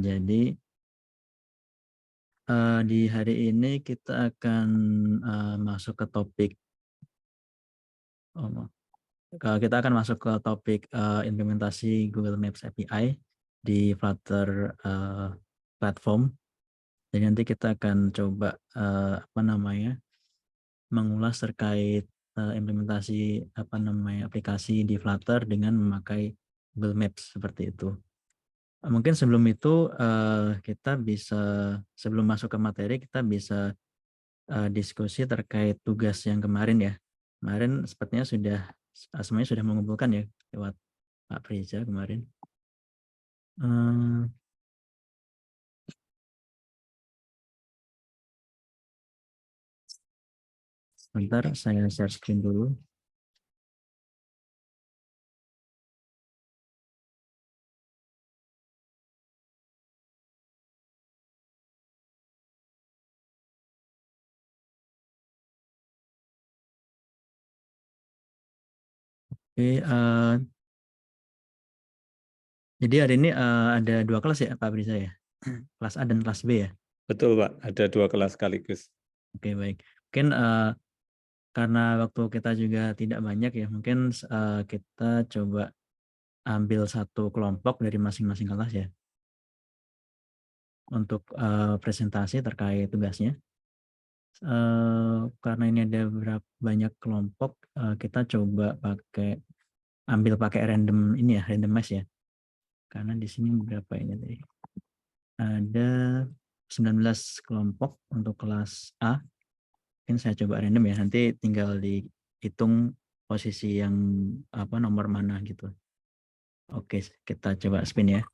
Jadi di hari ini kita akan masuk ke topik kita akan masuk ke topik implementasi Google Maps API di Flutter platform. Jadi nanti kita akan coba mengulas terkait implementasi aplikasi di Flutter dengan memakai Google Maps seperti itu. Mungkin sebelum itu kita bisa, sebelum masuk ke materi, kita bisa diskusi terkait tugas yang kemarin ya. Kemarin sepertinya semuanya sudah mengumpulkan ya lewat Pak Priza kemarin. Sebentar, saya share screen dulu. Oke, jadi hari ini ada 2 kelas ya Pak Priza ya? Kelas A dan kelas B ya? Betul Pak, ada 2 kelas sekaligus. Oke, baik. Mungkin karena waktu kita juga tidak banyak ya, mungkin kita coba ambil satu kelompok dari masing-masing kelas ya untuk presentasi terkait tugasnya. Karena ini ada banyak kelompok, kita coba ambil pakai random ini ya, randomize ya. Karena di sini berapa ini tadi? Ada 19 kelompok untuk kelas A. Mungkin saya coba random ya, nanti tinggal dihitung posisi yang nomor mana gitu. Oke, kita coba spin ya.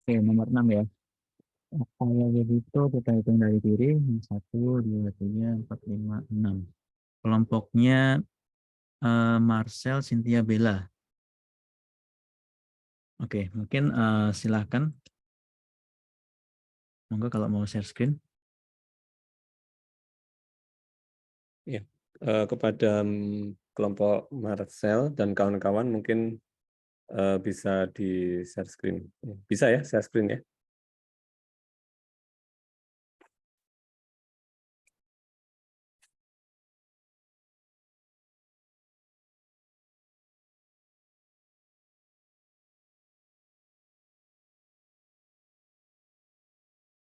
Oke, nomor 6 ya. Kalau begitu kita hitung dari kiri, 1, 2, 3, 4, 5, 6. Kelompoknya Marcel, Cynthia, Bella. Oke, mungkin silahkan. Monggo kalau mau share screen. Ya, kepada kelompok Marcel dan kawan-kawan mungkin bisa di share screen. Bisa ya share screen ya?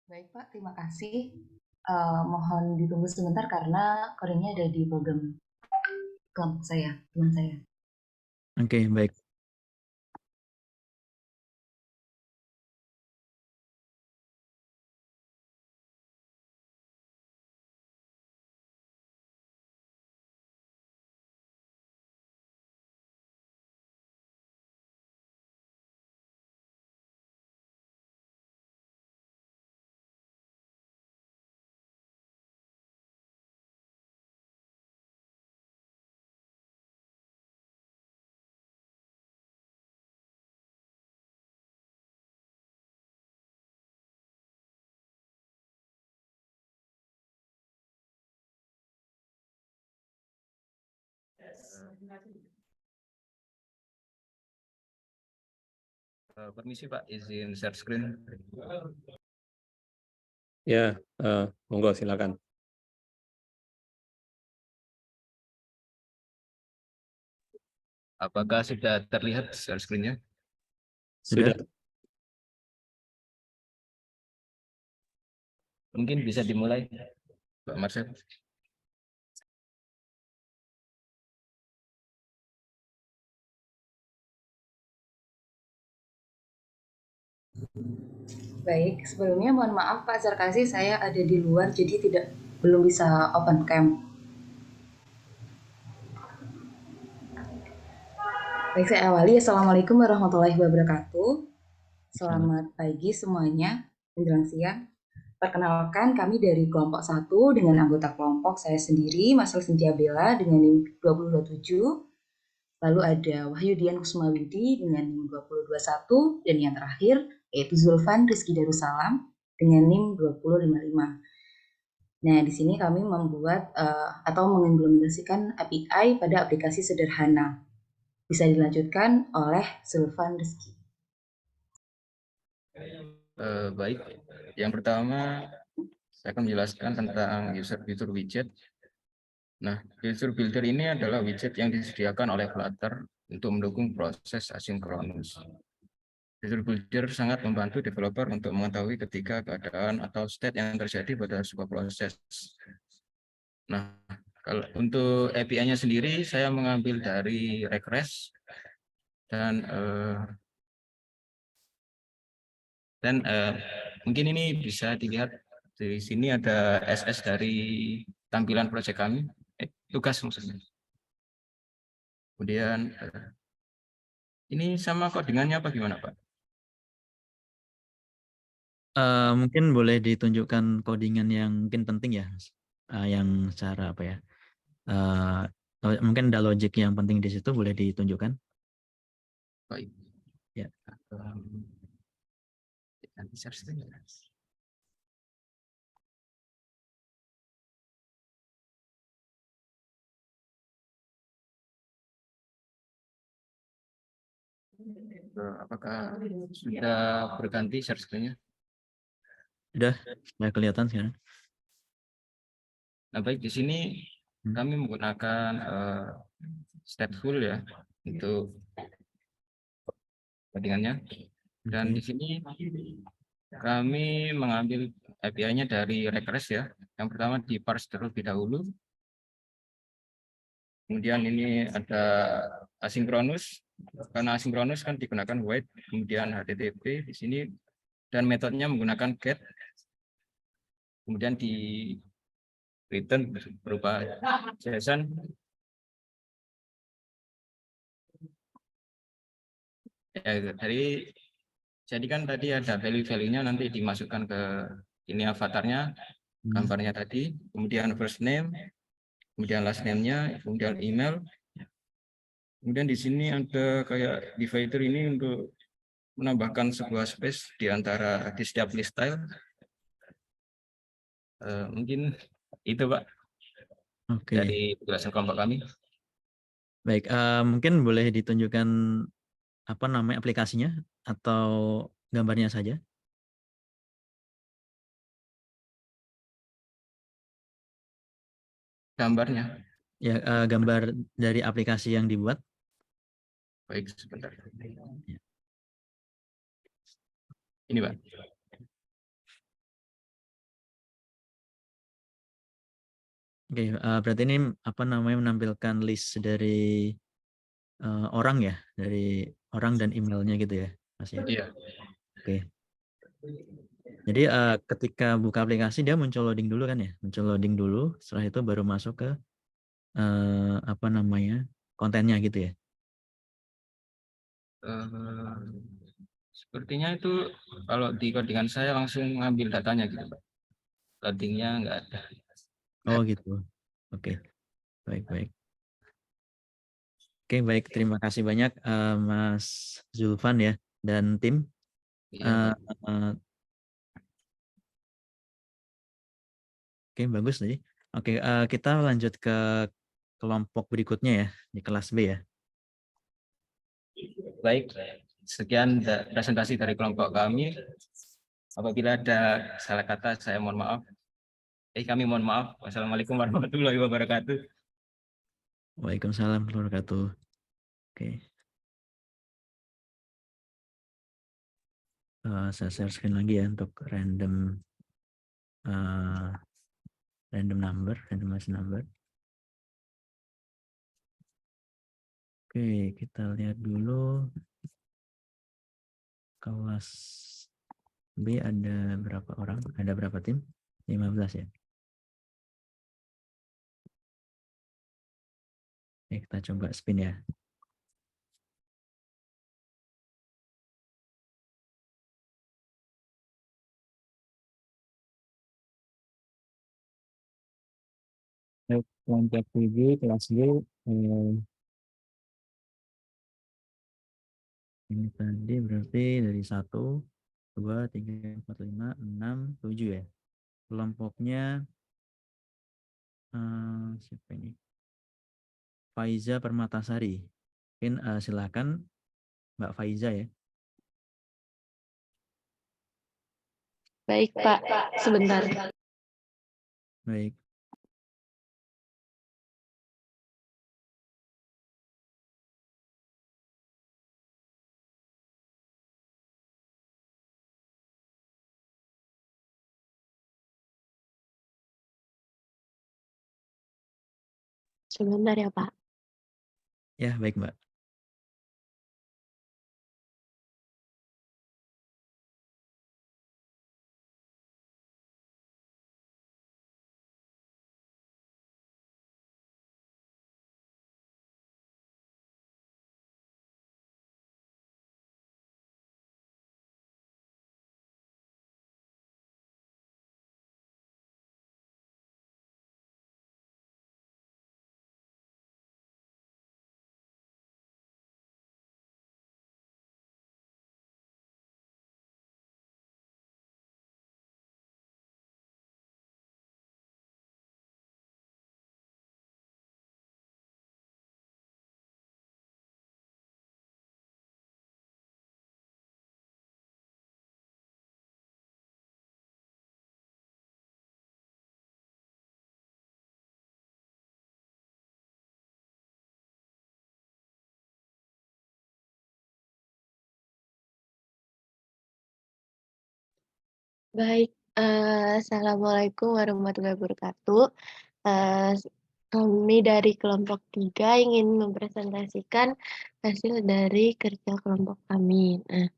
Baik Pak, terima kasih. Mohon ditunggu sebentar karena kodenya ada di program kelompok saya, teman saya. Oke, baik. Permisi Pak, izin share screen. Ya, monggo silakan. Apakah sudah terlihat share screen-nya? Sudah. Mungkin bisa dimulai, Pak Marcel. Baik, sebelumnya mohon maaf Pak Sarkasi, saya ada di luar jadi belum bisa open cam. Baik, saya awali. Assalamualaikum warahmatullahi wabarakatuh. Selamat pagi semuanya, menjelang siang. Perkenalkan, kami dari kelompok 1 dengan anggota kelompok saya sendiri, Marcel Cynthia Bella dengan NIM 2027. Lalu ada Wahyudian Kusmawidi dengan NIM 2021. Dan yang terakhir, yaitu Zulfan Rizky Darussalam dengan NIM 2055. Nah, di sini kami membuat atau mengimplementasikan API pada aplikasi sederhana. Bisa dilanjutkan oleh Zulfan Rizky. Baik, yang pertama saya akan menjelaskan tentang user fitur widget. Nah, user builder ini adalah widget yang disediakan oleh Flutter untuk mendukung proses asinkronus. User builder sangat membantu developer untuk mengetahui ketika keadaan atau state yang terjadi pada sebuah proses. Nah, kalau untuk API-nya sendiri saya mengambil dari Regress dan mungkin ini bisa dilihat di sini ada SS dari tampilan proyek kami, tugas maksudnya. Kemudian ini sama codingannya apa gimana Pak? Mungkin boleh ditunjukkan codingan yang mungkin penting ya, yang secara apa ya? Mungkin ada logic yang penting di situ, boleh ditunjukkan. Baik. Ya. Nanti share screen ya. Apakah sudah berganti share screen-nya? Sudah kelihatan sekarang. Nah, baik, di sini kami menggunakan stateful ya untuk codingannya. Dan di sini kami mengambil API-nya dari Regress ya. Yang pertama di parse terlebih dahulu. Kemudian ini ada asinkronus. Karena asinkronus kan digunakan wait, kemudian HTTP di sini, dan metodenya menggunakan get. Kemudian di return berupa JSON. Ya, jadi kan tadi ada value-value-nya nanti dimasukkan ke ini avatarnya, gambarnya tadi, kemudian first name, kemudian last name-nya, kemudian email. Kemudian di sini ada kayak divider ini untuk menambahkan sebuah space di antara di setiap list style. Mungkin itu Pak dari penjelasan kelompok kami. Baik, mungkin boleh ditunjukkan apa namanya aplikasinya atau gambarnya saja. Gambarnya. Ya, gambar dari aplikasi yang dibuat. Baik, sebentar. Ini Pak. Oke, berarti ini apa namanya menampilkan list dari orang ya, dari orang dan emailnya gitu ya, Mas ya. Iya. Oke. Jadi ketika buka aplikasi dia muncul loading dulu kan ya, muncul loading dulu, setelah itu baru masuk ke apa namanya kontennya gitu ya. Sepertinya itu kalau di codingan saya langsung ngambil datanya gitu Pak. Loadingnya nggak ada. Oh gitu. Oke. Baik. Oke, baik. Terima kasih banyak Mas Zulfan ya dan tim. Iya, Oke, bagus nih. Oke, kita lanjut ke kelompok berikutnya ya, di kelas B ya. baik. Sekian presentasi dari kelompok kami. Apabila ada salah kata, saya mohon maaf. Kami mohon maaf. Wassalamualaikum warahmatullahi wabarakatuh. Waalaikumsalam warahmatullahi wabarakatuh. Oke. Saya share screen lagi ya untuk random randomized number. Oke, kita lihat dulu kelas B ada berapa orang? Ada berapa tim? 15 ya. Oke, kita coba spin ya. Kelompok 7 kelas B ini tadi berarti dari 1, 2, 3, 4, 5, 6, 7 ya. Kelompoknya Siapa ini? Faiza Permatasari. Mungkin silakan Mbak Faiza ya. Baik, Pak. Sebentar. Baik. Sebentar ya, Pak. Ya, baik Mbak. Baik. Assalamualaikum warahmatullahi wabarakatuh. Eh, Kami dari kelompok 3 ingin mempresentasikan hasil dari kerja kelompok kami. Nah,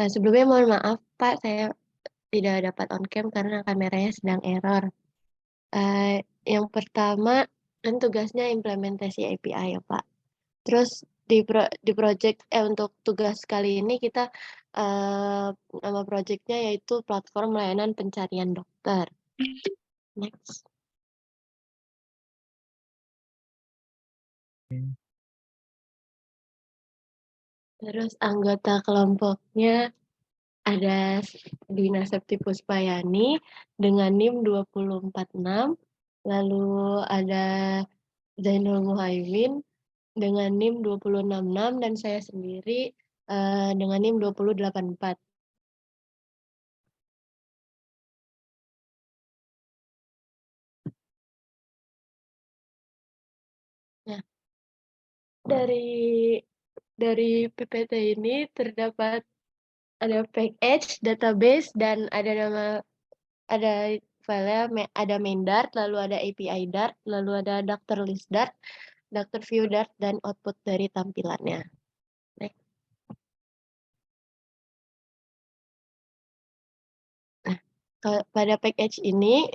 sebelumnya mohon maaf Pak, saya tidak dapat on cam karena kameranya sedang error. Yang pertama, kan tugasnya implementasi API ya Pak. Terus di project untuk tugas kali ini kita nama projectnya yaitu platform layanan pencarian dokter. Next. Terus anggota kelompoknya ada Dina Septi Puspayani dengan NIM 246, lalu ada Zainul Muhaimin dengan NIM 2066 dan saya sendiri dengan NIM 2084. Nah, dari PPT ini terdapat ada package, database, dan ada filenya ada main Dart, lalu ada API Dart, lalu ada Doctor List Dart, Doctor View Dart, dan output dari tampilannya. Next. Nah, pada package ini,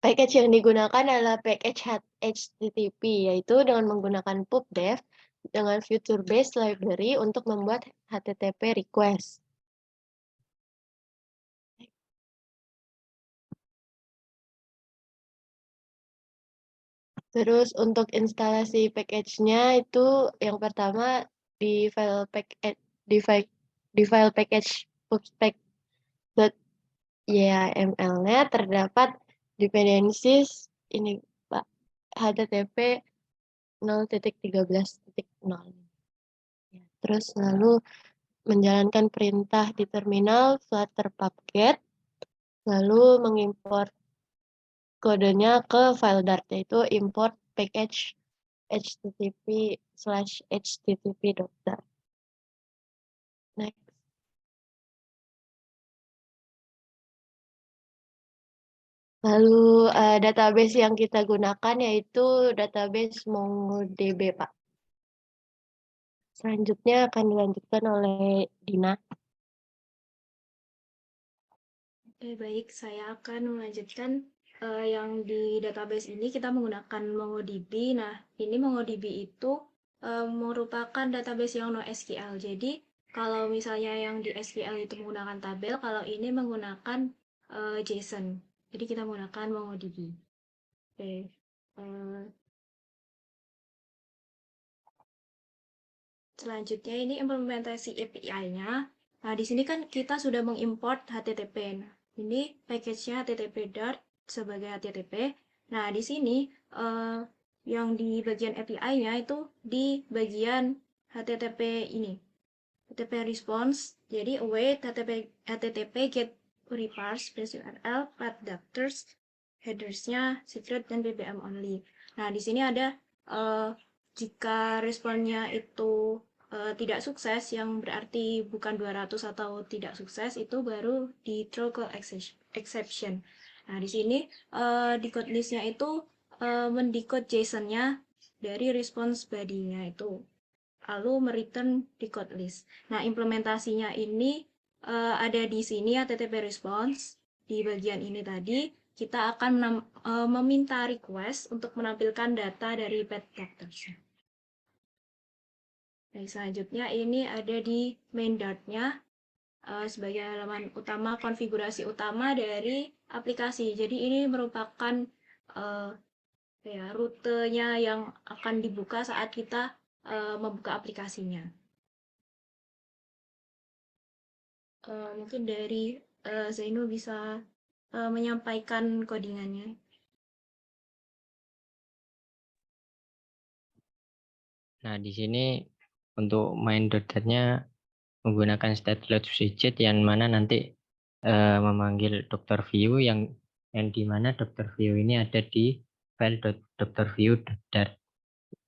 package yang digunakan adalah package HTTP, yaitu dengan menggunakan pubdev dengan feature-based library untuk membuat HTTP request. Terus untuk instalasi package-nya itu yang pertama di file package pubspec.yml-nya terdapat dependencies ini Pak, HTTP 0.13.0. Terus lalu menjalankan perintah di terminal flutter pubget, lalu mengimport kodenya ke file Dart, yaitu import package http/http.dart. Next. Lalu database yang kita gunakan yaitu database MongoDB, Pak. Selanjutnya akan dilanjutkan oleh Dina. Oke, baik. Saya akan melanjutkan yang di database ini kita menggunakan MongoDB. Nah, ini MongoDB itu merupakan database yang NoSQL. Jadi, kalau misalnya yang di SQL itu menggunakan tabel, kalau ini menggunakan JSON. Jadi, kita menggunakan MongoDB. Oke. Selanjutnya ini implementasi API-nya. Nah, di sini kan kita sudah mengimport HTTP. Nah, ini package-nya HTTP Dart sebagai HTTP. Nah, di sini yang di bagian API-nya itu di bagian HTTP ini, HTTP response. Jadi await HTTP get reparse base URL path doctors headers-nya secret dan BBM only. Nah, di sini ada jika responnya itu tidak sukses, yang berarti bukan 200 atau tidak sukses, itu baru di throw ke exception. Nah, di sini decode list-nya itu mendecode JSON-nya dari response body-nya itu, lalu mereturn decode list. Nah, implementasinya ini ada di sini HTTP response. Di bagian ini tadi kita akan meminta request untuk menampilkan data dari path doctors. Nah, selanjutnya ini ada di main Dart-nya sebagai halaman utama, konfigurasi utama dari aplikasi. Jadi ini merupakan rutenya yang akan dibuka saat kita membuka aplikasinya. Mungkin dari Zainu bisa menyampaikan codingannya. Nah, di sini untuk main .nya menggunakan stateless widget yang mana nanti memanggil Dr. View yang di mana Dr. View ini ada di file Dr. View.dart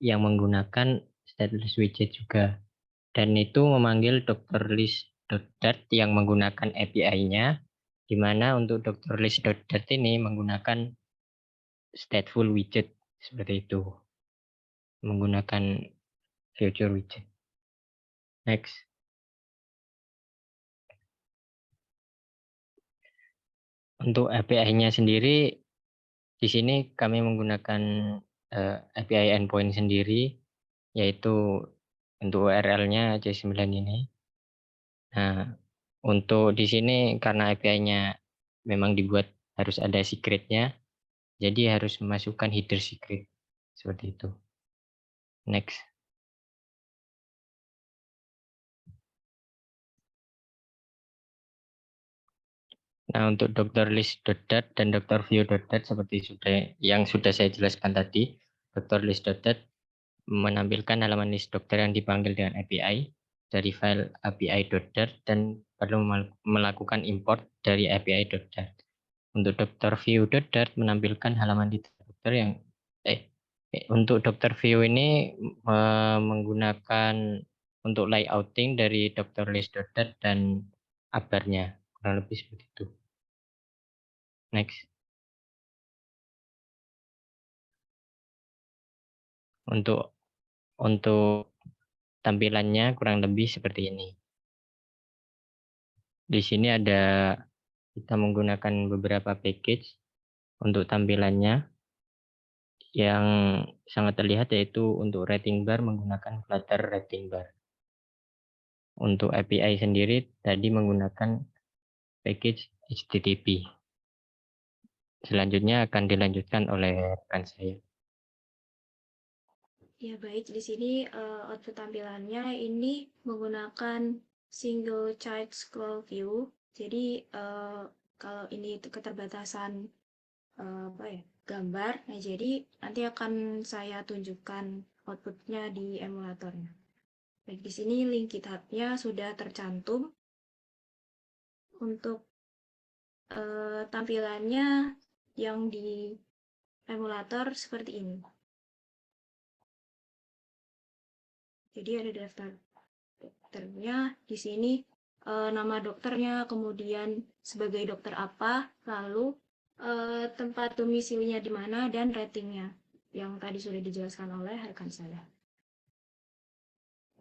yang menggunakan stateless widget juga, dan itu memanggil Dr. List.dart yang menggunakan API-nya, di mana untuk Dr. List.dart ini menggunakan stateful widget seperti itu, menggunakan future widget. Next. Untuk API-nya sendiri, di sini kami menggunakan API endpoint sendiri, yaitu untuk URL-nya C9 ini. Nah, untuk di sini karena API-nya memang dibuat harus ada secret-nya, jadi harus memasukkan header secret seperti itu. Next. Nah, untuk Dr. List.dart dan Dr. View.dart seperti yang sudah saya jelaskan tadi, Dr. List.dart menampilkan halaman list dokter yang dipanggil dengan API dari file api.dart dan perlu melakukan import dari api.dart. Untuk Dr. View.dart menampilkan halaman list dokter yang untuk Dr. View ini menggunakan untuk layouting dari Dr. List.dart dan abarnya, kurang lebih seperti itu. Next. Untuk tampilannya kurang lebih seperti ini. Di sini ada kita menggunakan beberapa package untuk tampilannya. Yang sangat terlihat yaitu untuk rating bar menggunakan Flutter rating bar. Untuk API sendiri tadi menggunakan package HTTP. Selanjutnya akan dilanjutkan oleh rekan saya. Ya, baik, di sini output tampilannya ini menggunakan single child scroll view. Jadi kalau ini keterbatasan gambar, nah jadi nanti akan saya tunjukkan outputnya di emulatornya. Baik, di sini link GitHub-nya sudah tercantum. Untuk tampilannya yang di emulator seperti ini. Jadi ada daftar dokternya, di sini nama dokternya, kemudian sebagai dokter apa, lalu tempat domisilinya di mana, dan ratingnya yang tadi sudah dijelaskan oleh rekan saya.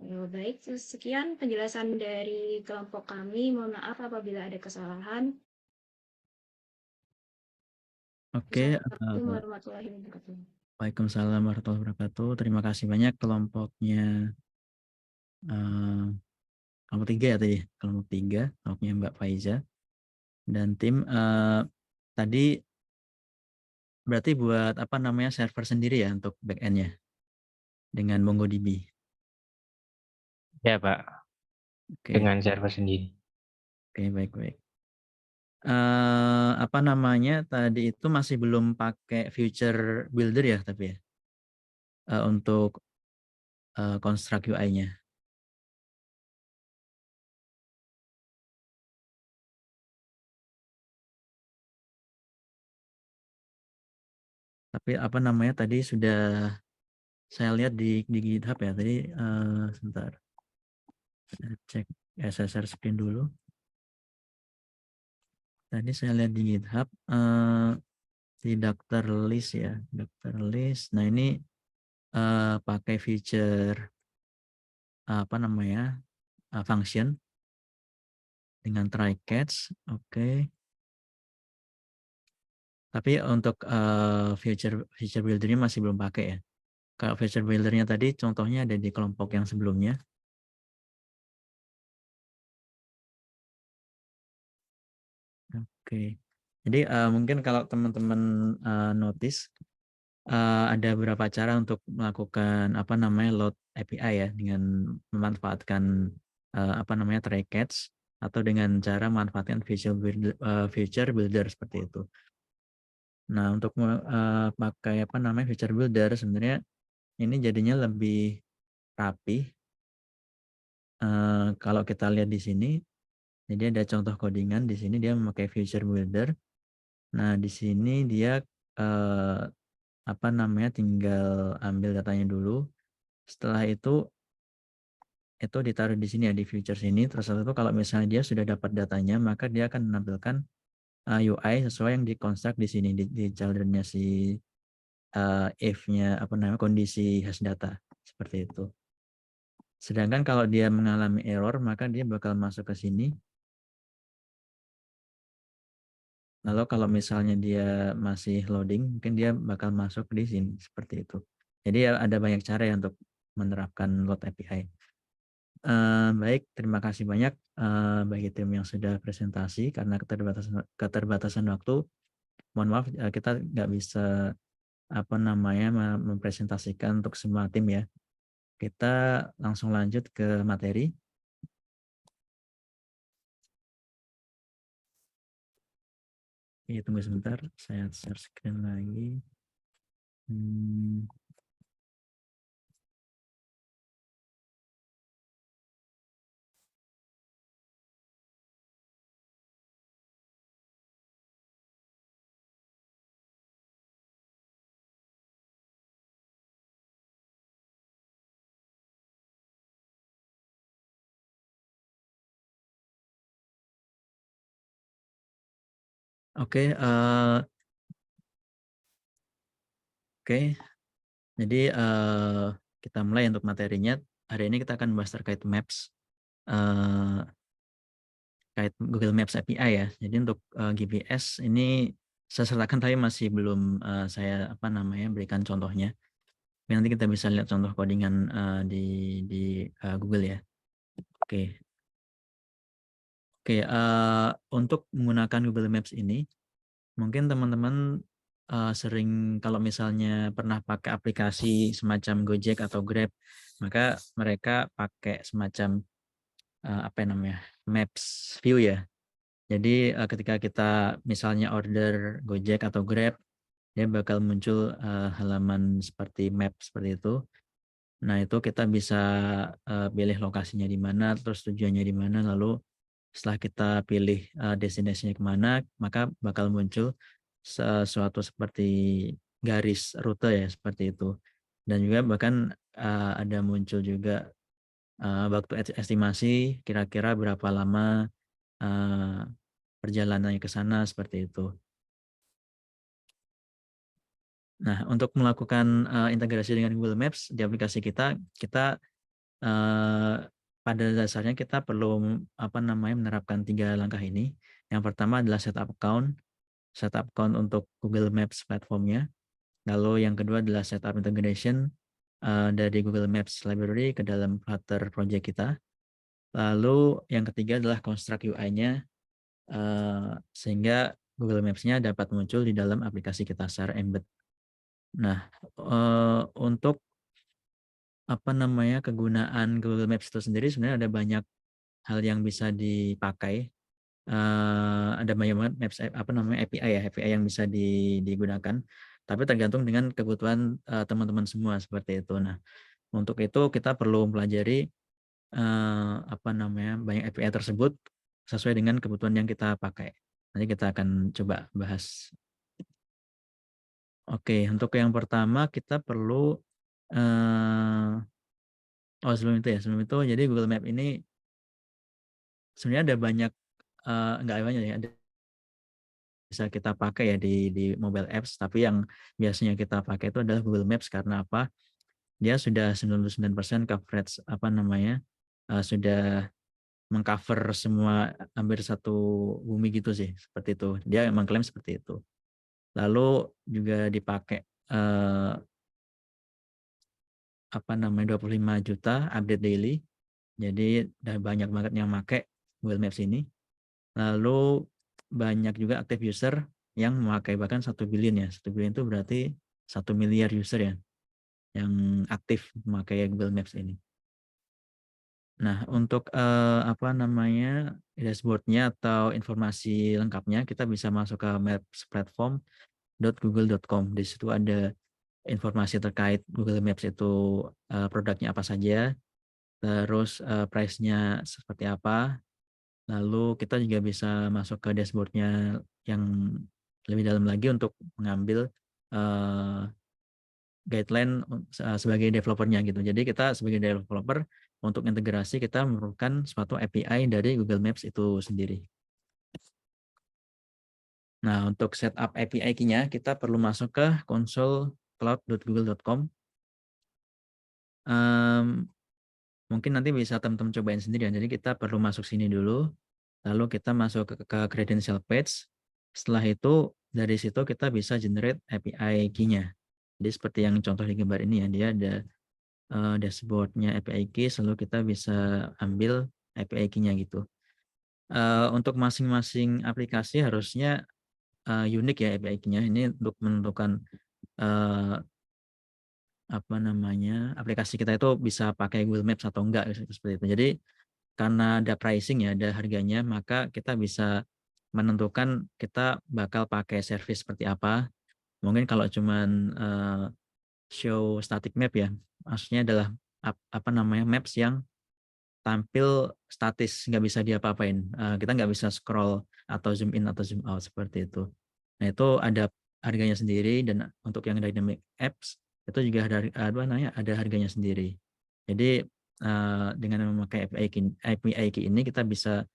Baik, sekian penjelasan dari kelompok kami. Mohon maaf apabila ada kesalahan. Oke, Assalamualaikum warahmatullahi wabarakatuh. Waalaikumsalam warahmatullahi wabarakatuh. Terima kasih banyak kelompoknya kelompok 3 ya tadi, kelompok 3, kelompoknya Mbak Faiza dan tim tadi berarti buat apa namanya server sendiri ya untuk backend-nya dengan MongoDB. Ya Pak, Oke, dengan server sendiri. oke, baik. Apa namanya tadi itu masih belum pakai Future Builder ya tapi ya untuk construct UI-nya. Tapi apa namanya tadi sudah saya lihat di GitHub ya tadi. Sebentar, saya cek SSR screen dulu. Tadi saya lihat di GitHub di Dr. List ya, Dr. List. Nah ini pakai feature apa namanya function dengan try catch, oke. Tapi untuk feature builder-nya masih belum pakai ya. Kalau feature builder-nya tadi contohnya ada di kelompok yang sebelumnya. Oke. Jadi mungkin kalau teman-teman notice ada beberapa cara untuk melakukan apa namanya load API ya dengan memanfaatkan apa namanya try catch atau dengan cara memanfaatkan feature builder seperti itu. Nah, untuk pakai apa namanya feature builder sebenarnya ini jadinya lebih rapi. Kalau kita lihat di sini, jadi ada contoh codingan di sini dia memakai feature builder. Nah, di sini dia apa namanya tinggal ambil datanya dulu. Setelah itu ditaruh di sini ya di feature sini. Terus itu kalau misalnya dia sudah dapat datanya, maka dia akan menampilkan UI sesuai yang di-construct di sini di children-nya si if-nya apa namanya kondisi hash data seperti itu. Sedangkan kalau dia mengalami error, maka dia bakal masuk ke sini. Lalu kalau misalnya dia masih loading, mungkin dia bakal masuk di sini seperti itu. Jadi ya ada banyak cara ya untuk menerapkan load API. Baik, terima kasih banyak bagi tim yang sudah presentasi karena keterbatasan waktu. Mohon maaf kita nggak bisa apa namanya mempresentasikan untuk semua tim ya. Kita langsung lanjut ke materi. Oke, tunggu sebentar, saya share screen lagi. Oke, jadi kita mulai untuk materinya. Hari ini kita akan bahas terkait Maps, terkait Google Maps API ya. Jadi untuk GPS ini saya sertakan tapi masih belum saya apa namanya berikan contohnya. Nanti kita bisa lihat contoh codingan di Google ya. Oke, untuk menggunakan Google Maps ini, mungkin teman-teman sering kalau misalnya pernah pakai aplikasi semacam Gojek atau Grab, maka mereka pakai semacam apa namanya Maps View ya. Jadi ketika kita misalnya order Gojek atau Grab, dia bakal muncul halaman seperti map seperti itu. Nah itu kita bisa pilih lokasinya di mana, terus tujuannya di mana, lalu setelah kita pilih destinasinya kemana, maka bakal muncul sesuatu seperti garis rute ya seperti itu. Dan juga bahkan ada muncul juga waktu estimasi kira-kira berapa lama perjalanannya ke sana seperti itu. Nah, untuk melakukan integrasi dengan Google Maps di aplikasi kita pada dasarnya kita perlu apa namanya menerapkan 3 langkah ini. Yang pertama adalah setup account untuk Google Maps platformnya. Lalu yang kedua adalah setup integration dari Google Maps library ke dalam Flutter project kita. Lalu yang ketiga adalah construct UI-nya sehingga Google Maps-nya dapat muncul di dalam aplikasi kita secara embed. Nah, untuk apa namanya kegunaan Google Maps itu sendiri sebenarnya ada banyak hal yang bisa dipakai ada banyak banget maps API ya, API yang bisa digunakan, tapi tergantung dengan kebutuhan teman-teman semua seperti itu. Nah, untuk itu kita perlu pelajari banyak API tersebut sesuai dengan kebutuhan yang kita pakai. Nanti kita akan coba bahas. Oke, untuk yang pertama kita perlu sebelum itu jadi Google Map ini sebenarnya ada banyak, nggak banyak ya, ada bisa kita pakai ya di mobile apps, tapi yang biasanya kita pakai itu adalah Google Maps. Karena apa? Dia sudah 99% coverage sudah mengcover semua hampir satu bumi gitu sih, seperti itu. Dia mengklaim seperti itu. Lalu juga dipakai 25 juta update daily. Jadi udah banyak banget yang pakai Google Maps ini. Lalu banyak juga active user yang memakai bahkan 1 billion ya. 1 billion itu berarti 1 miliar user ya yang aktif memakai Google Maps ini. Nah, untuk dashboard-nya atau informasi lengkapnya kita bisa masuk ke mapsplatform.google.com. Di situ ada informasi terkait Google Maps itu produknya apa saja, terus price-nya seperti apa. Lalu kita juga bisa masuk ke dashboard-nya yang lebih dalam lagi untuk mengambil guideline sebagai developernya gitu. Jadi kita sebagai developer untuk integrasi kita memerlukan suatu API dari Google Maps itu sendiri. Nah, untuk setup API key-nya kita perlu masuk ke console.cloud.google.com. Mungkin nanti bisa teman-teman cobain sendiri ya. Jadi kita perlu masuk sini dulu, lalu kita masuk ke credential page. Setelah itu dari situ kita bisa generate API key-nya. Jadi seperti yang contoh di gambar ini ya, dia ada dashboard-nya API key, lalu kita bisa ambil API key-nya gitu. Untuk masing-masing aplikasi harusnya unik ya API key-nya. Ini untuk menentukan aplikasi kita itu bisa pakai Google Maps atau enggak seperti itu. Jadi karena ada pricing ya, ada harganya, maka kita bisa menentukan kita bakal pakai service seperti apa. Mungkin kalau cuman show static map ya, maksudnya adalah maps yang tampil statis, nggak bisa diapa-apain. Kita nggak bisa scroll atau zoom in atau zoom out seperti itu. Nah, itu ada harganya sendiri, dan untuk yang dynamic apps itu juga ada harganya sendiri. Jadi dengan memakai API key ini kita bisa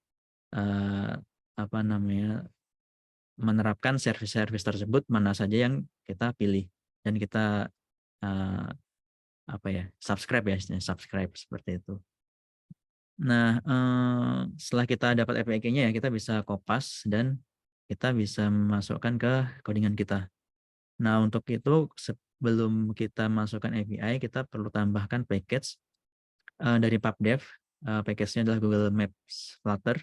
menerapkan service-service tersebut mana saja yang kita pilih dan kita subscribe seperti itu. Nah, setelah kita dapat API key-nya ya kita bisa kopas dan kita bisa masukkan ke codingan kita. Nah, untuk itu sebelum kita masukkan API kita perlu tambahkan package dari PubDev. Package-nya adalah Google Maps Flutter.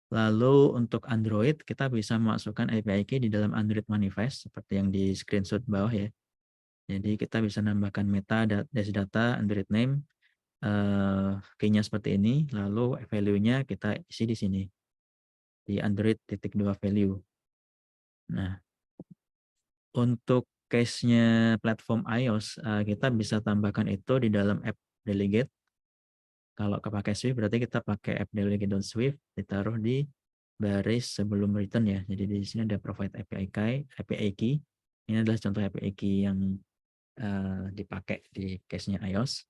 Lalu untuk Android kita bisa masukkan API key di dalam Android manifest seperti yang di screenshot bawah ya. Jadi kita bisa nambahkan meta dash data Android name, key-nya seperti ini, lalu value-nya kita isi di sini di Android.2 value. Nah, untuk case-nya platform iOS kita bisa tambahkan itu di dalam app delegate. Kalau pakai Swift berarti kita pakai app delegate.swift, ditaruh di baris sebelum return ya. Jadi di sini ada provide API key. Ini adalah contoh API key yang dipakai di case-nya iOS.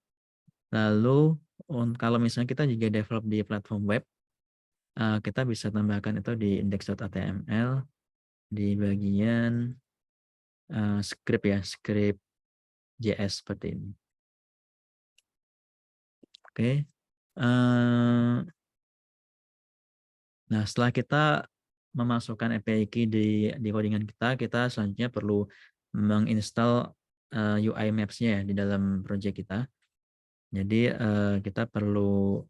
Lalu kalau misalnya kita juga develop di platform web, kita bisa tambahkan itu di index.html di bagian script ya, script JS seperti ini. Oke. Nah, setelah kita memasukkan API key di codingan kita selanjutnya perlu menginstal UI Maps-nya ya di dalam project kita. Jadi kita perlu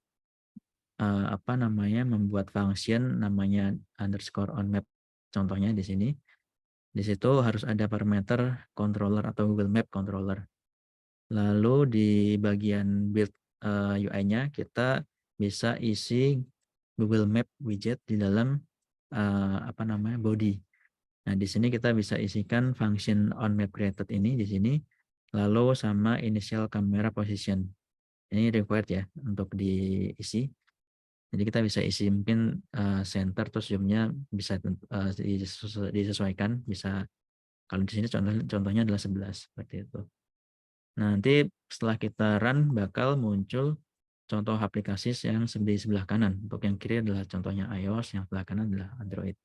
membuat function namanya _onMap. Contohnya di sini. Di situ harus ada parameter controller atau Google Map controller. Lalu di bagian build UI-nya kita bisa isi Google Map widget di dalam body. Nah, di sini kita bisa isikan function on map created ini di sini, lalu sama initial camera position. Ini required ya untuk diisi. Jadi kita bisa isi mungkin center terus zoom-nya bisa disesuaikan, bisa kalau di sini contohnya adalah 11 seperti itu. Nah, nanti setelah kita run bakal muncul contoh aplikasi yang di sebelah kanan. Untuk yang kiri adalah contohnya iOS, yang sebelah kanan adalah Android.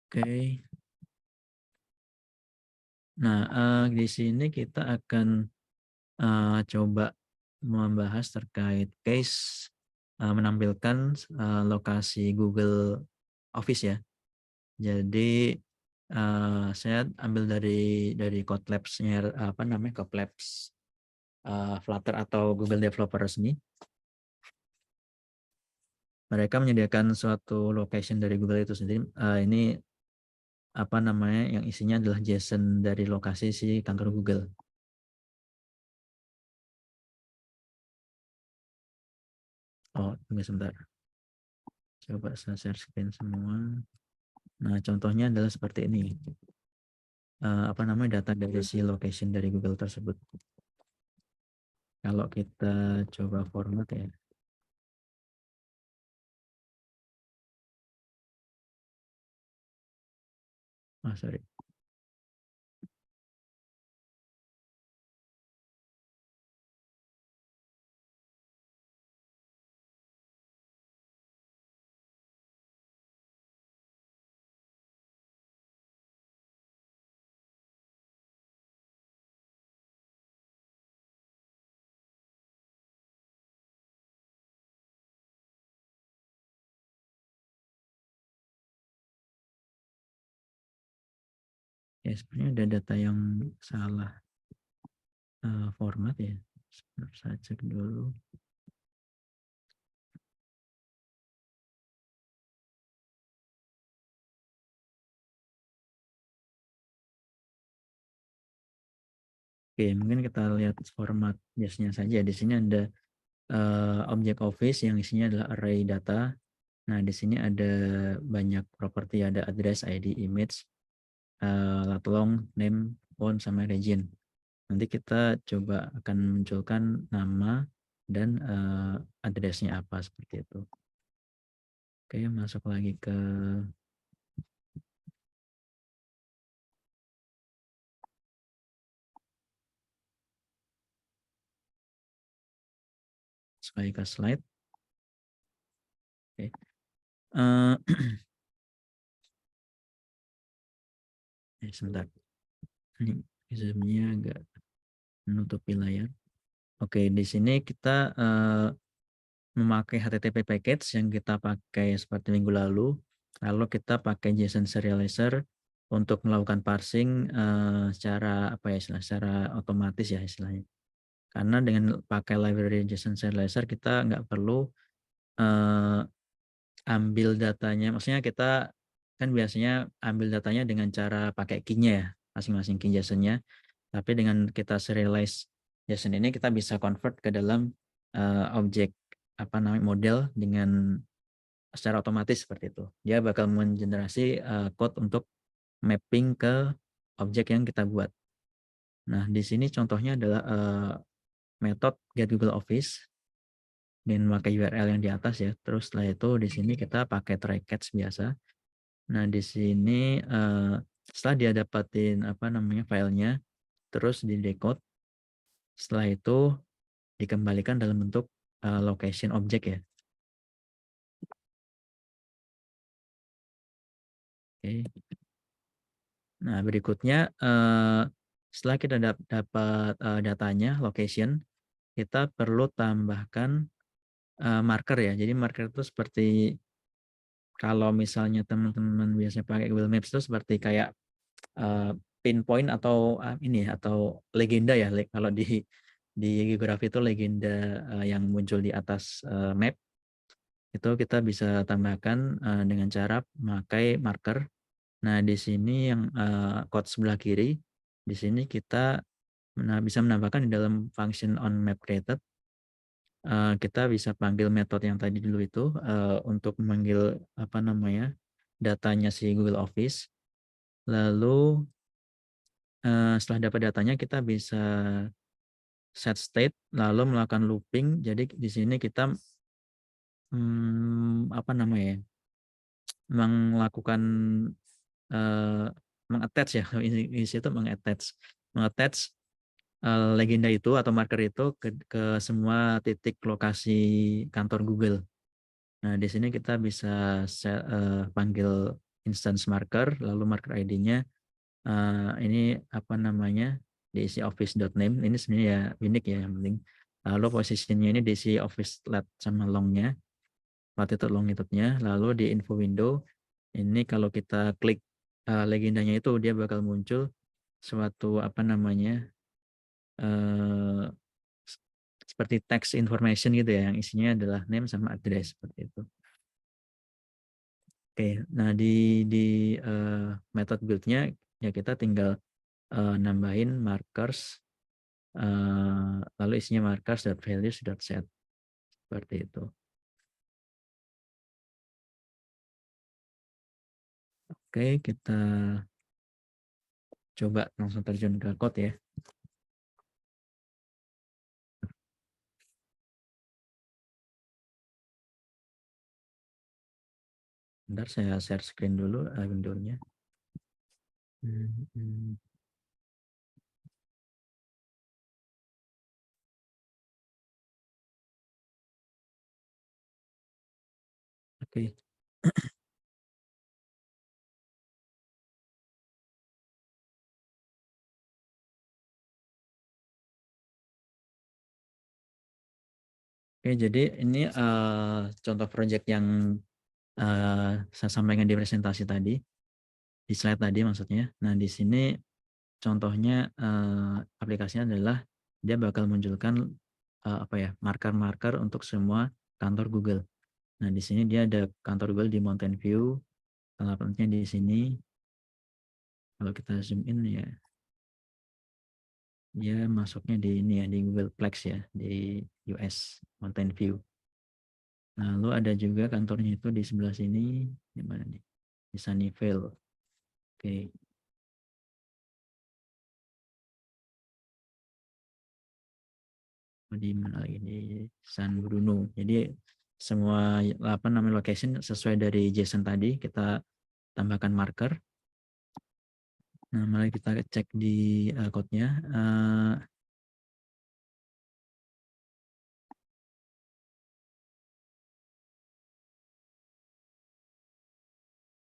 Oke. Nah, di sini kita akan coba membahas terkait case menampilkan lokasi Google Office ya. Jadi saya ambil dari Kotlabs-nya Kotlabs Flutter atau Google Developer resmi. Mereka menyediakan suatu location dari Google itu sendiri. Ini yang isinya adalah JSON dari lokasi si kantor Google. Oh, tunggu sebentar. Coba saya share screen semua. Nah, contohnya adalah seperti ini. Data dari si location dari Google tersebut. Kalau kita coba format ya. Sorry. Ya, sebenarnya ada data yang salah format ya. Sebentar, saya cek dulu. Oke, mungkin kita lihat format biasanya saja. Di sini ada object office yang isinya adalah array data. Nah, di sini ada banyak properti, ada address, ID, image, lat long, name, phone, sama region. Nanti kita coba akan munculkan nama dan address-nya apa seperti itu. Oke, masuk lagi ke slide. Oke. Sebentar. Ini zoom-nya agak menutupi layar. Oke, di sini kita memakai HTTP package yang kita pakai seperti minggu lalu. Lalu kita pakai JSON serializer untuk melakukan parsing secara secara otomatis ya istilahnya. Karena dengan pakai library JSON serializer kita nggak perlu ambil datanya. Maksudnya kita kan biasanya ambil datanya dengan cara pakai key-nya ya, masing-masing key JSON-nya. Tapi dengan kita serialize JSON ini kita bisa convert ke dalam objek model dengan secara otomatis seperti itu. Dia bakal mengenerasi code untuk mapping ke objek yang kita buat. Nah, di sini contohnya adalah metode get Google Office dengan memakai URL yang di atas ya. Terus setelah itu di sini kita pakai try catch biasa. Nah, di sini setelah dia dapatin filenya, terus di decode. Setelah itu dikembalikan dalam bentuk location object ya. Oke. Nah, berikutnya setelah kita dapat datanya, location, kita perlu tambahkan marker ya. Jadi marker itu seperti kalau misalnya teman-teman biasanya pakai Google Maps itu seperti kayak pinpoint atau atau legenda ya. Kalau di geografi itu legenda yang muncul di atas map itu kita bisa tambahkan dengan cara memakai marker. Nah, di sini yang code sebelah kiri, di sini kita bisa menambahkan di dalam function on map created. kita bisa panggil metode yang tadi dulu itu untuk memanggil datanya si Google Office. Lalu setelah dapat datanya kita bisa set state lalu melakukan looping. Jadi di sini kita melakukan mengattach ya, di situ mengattach legenda itu atau marker itu ke semua titik lokasi kantor Google. Nah, di sini kita bisa panggil instance marker, lalu marker ID-nya ini diisi office.name. Ini sebenarnya ya unik ya yang penting. Lalu posisinya ini diisi office lat sama long-nya, latitude longitude-nya. Lalu di info window ini kalau kita klik legendanya itu dia bakal muncul suatu seperti text information gitu ya, yang isinya adalah name sama address seperti itu. Oke, nah di method build-nya ya kita tinggal nambahin markers, lalu isinya markers.values.set seperti itu. Oke, kita coba langsung terjun ke code ya. Bentar saya share screen dulu window-nya. Oke. Oke, jadi ini contoh project yang saya sampaikan di presentasi tadi, di slide tadi maksudnya. Nah, di sini contohnya aplikasinya adalah dia bakal munculkan marker-marker untuk semua kantor Google. Nah, di sini dia ada kantor Google di Mountain View, alamatnya di sini. Kalau kita zoom in ya, dia masuknya di ini ya, di Googleplex ya, di US Mountain View. Lalu ada juga kantornya itu di sebelah sini, di mana nih? Di Sunnyvale. Oke. Di mana lagi, di San Bruno. Jadi semua location sesuai dari JSON tadi kita tambahkan marker. Nah, mari kita cek di code-nya.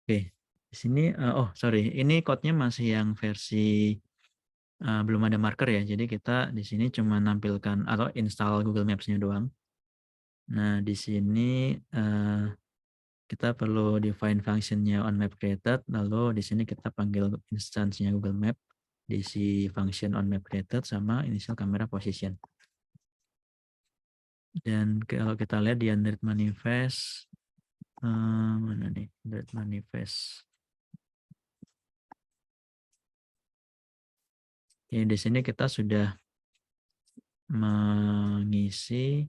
Oke, di sini ini code-nya masih yang versi belum ada marker ya. Jadi kita di sini cuma nampilkan atau install Google Maps-nya doang. Nah, di sini kita perlu define function-nya onMapCreated, lalu di sini kita panggil instance-nya Google Map, diisi function onMapCreated sama initial camera position. Dan kalau kita lihat di Android manifest, mana nih Android manifest? Ya, di sini kita sudah mengisi,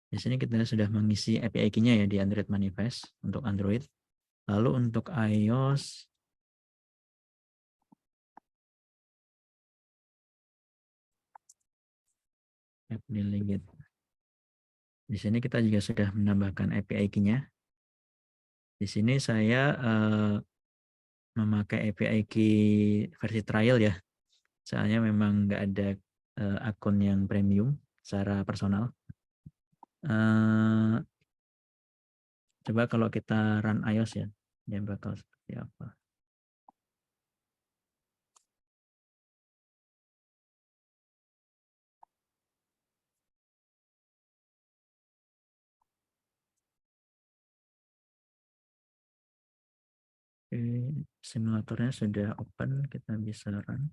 di sini kita sudah mengisi API key-nya ya di Android manifest untuk Android. Lalu untuk iOS, app delegate. Di sini kita juga sudah menambahkan API key-nya. Di sini saya memakai API key versi trial ya. Soalnya memang nggak ada akun yang premium secara personal. Coba kalau kita run iOS ya, dia bakal seperti apa. Oke, simulatornya sudah open, kita bisa run.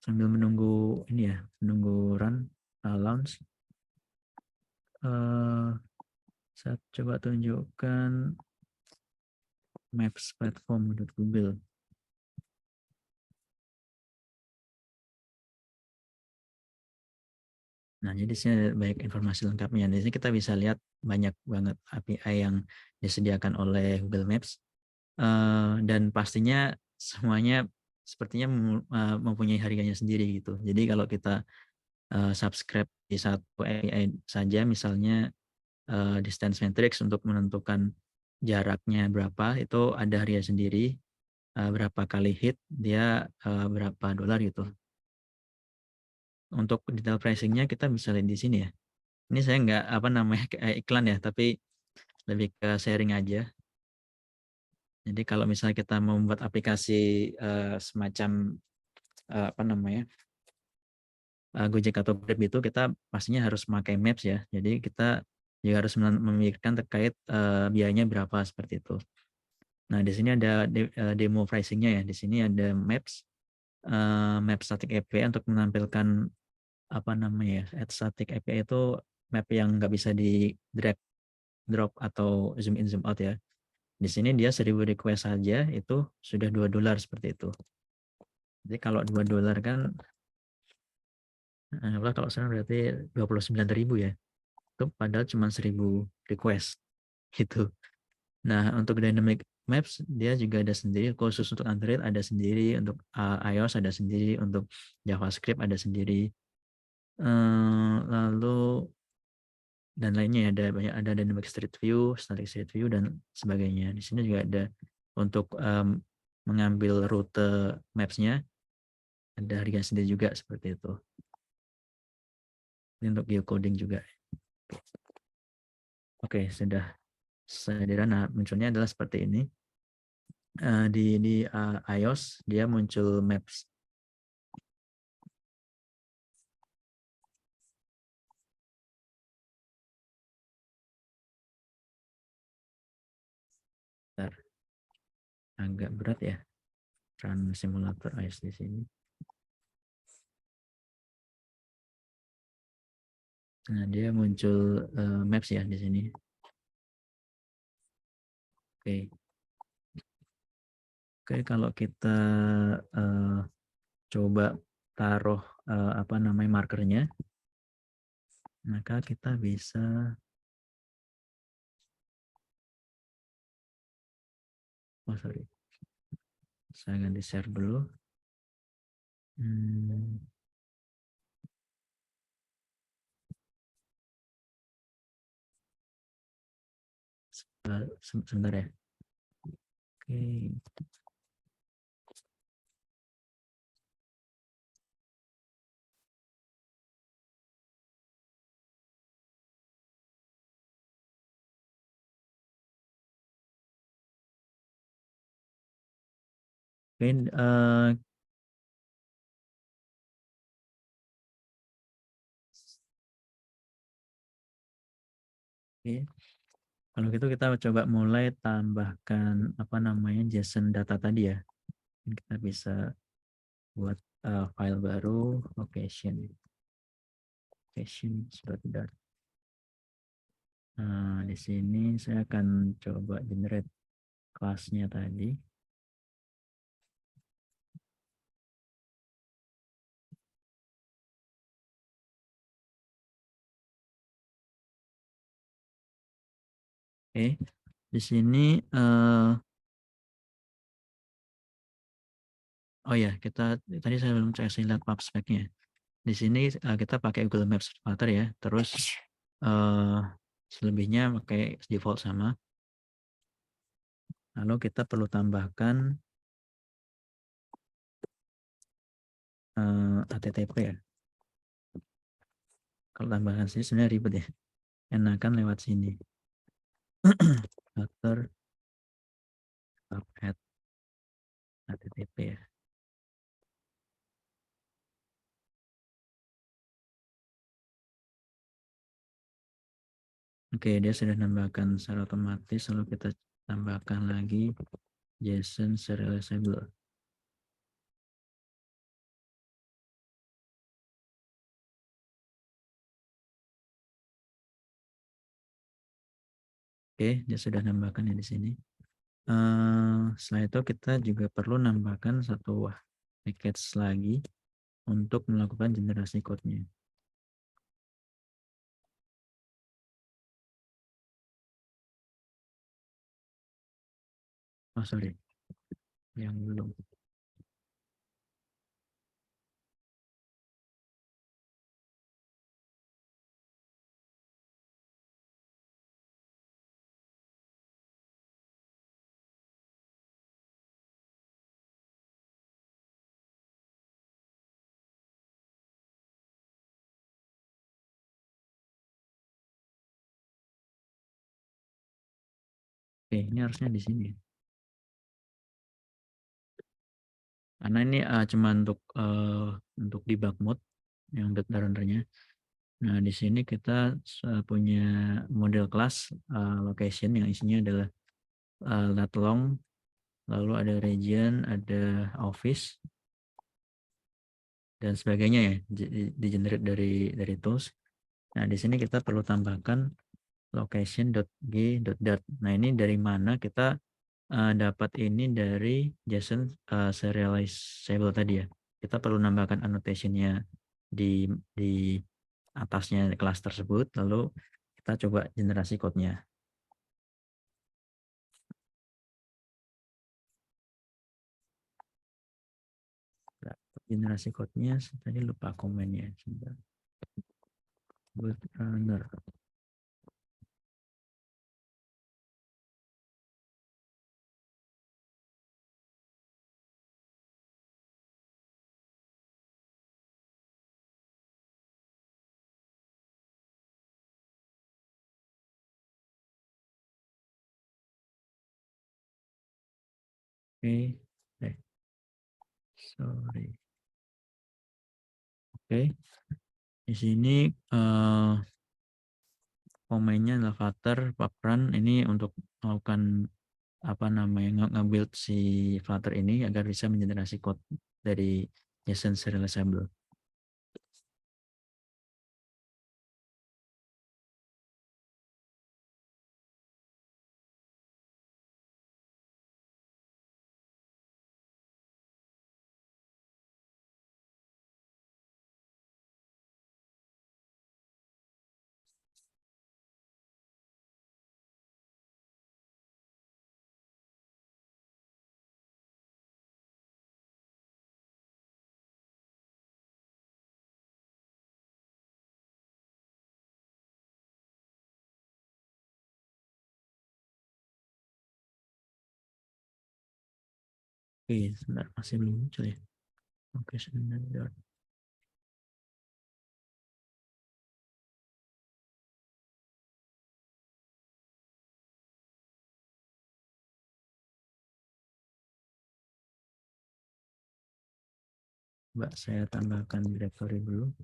Sambil menunggu ini ya, menunggu run launch. Saya coba tunjukkan Maps platform.google. Nah, jadi di sini ada banyak informasi lengkapnya. Di sini kita bisa lihat banyak banget API yang disediakan oleh Google Maps. Dan pastinya semuanya sepertinya mempunyai harganya sendiri gitu. Jadi kalau kita subscribe di satu API saja, misalnya distance matrix untuk menentukan jaraknya berapa, itu ada harga sendiri. Berapa kali hit dia berapa dolar gitu. Untuk detail pricingnya kita bisa lihat di sini ya. Ini saya nggak apa namanya kayak iklan ya, tapi lebih ke sharing aja. Jadi kalau misalnya kita mau membuat aplikasi semacam apa namanya Gojek atau Grab itu, kita pastinya harus memakai Maps ya. Jadi kita juga harus memikirkan terkait biayanya berapa seperti itu. Nah, di sini ada demo pricingnya ya. Di sini ada Maps, Map Static API untuk menampilkan apa namanya ya, Static API itu map yang nggak bisa di drag, drop atau zoom in zoom out ya. Di sini dia 1000 request saja itu sudah $2 seperti itu. Jadi kalau $2 kan, kalau sekarang berarti 29.000 ya. Itu padahal cuma 1000 request gitu. Nah, untuk dynamic maps dia juga ada sendiri, khusus untuk Android ada sendiri, untuk iOS ada sendiri, untuk JavaScript ada sendiri. Lalu dan lainnya ada banyak, ada dynamic street view, static street view dan sebagainya. Di sini juga ada untuk mengambil rute maps-nya, ada harga sendiri juga seperti itu. Ini untuk geocoding juga. Oke, sudah sederhana. Munculnya adalah seperti ini. Di iOS dia muncul maps. Bentar. Agak berat ya run simulator iOS di sini. Nah, dia muncul maps ya di sini. Oke. Oke, kalau kita coba taruh apa namanya markernya, maka kita bisa saya ganti share dulu. Sebentar ya. Oke. Oke, kalau gitu kita coba mulai tambahkan apa namanya JSON data tadi ya. Kita bisa buat file baru, location seperti dat. Nah, di sini saya akan coba generate kelasnya tadi. Oke, di sini oh ya, kita tadi saya belum kasih lihat map spec-nya. Di sini kita pakai Google Maps filter ya, terus selebihnya pakai default sama. Lalu kita perlu tambahkan HTTP ya. Kalau tambahkan sini sebenarnya ribet ya. Enakan lewat sini. Filter add HTTP ya. Oke, dia sudah nambahkan secara otomatis, lalu kita tambahkan lagi JSON serializable. Oke, dia sudah nambahkan ya di sini. Setelah itu kita juga perlu nambahkan satu package lagi untuk melakukan generasi code-nya. Oh sorry, yang belum. Oke, ini harusnya di sini. Karena ini cuma untuk debug mode yang data rendernya. Nah, di sini kita punya model kelas location yang isinya adalah lat long, lalu ada region, ada office dan sebagainya ya, di generate dari tools. Nah, di sini kita perlu tambahkan location.g.dart. Nah, ini dari mana kita dapat ini dari JSON serializable tadi ya. Kita perlu nambahkan annotation-nya di atasnya kelas tersebut, lalu kita coba generasi code-nya. Generasi code-nya tadi lupa komennya. Boot runner. Oke, sorry. Oke, di sini komennya adalah Flutter, Paprun. Ini untuk melakukan apa namanya nge-build si Flutter ini agar bisa mengenerasi code dari JSON serializable. Oke, sebentar masih belum muncul ya. Oke, sebentar. Mbak, saya tambahkan directory dulu.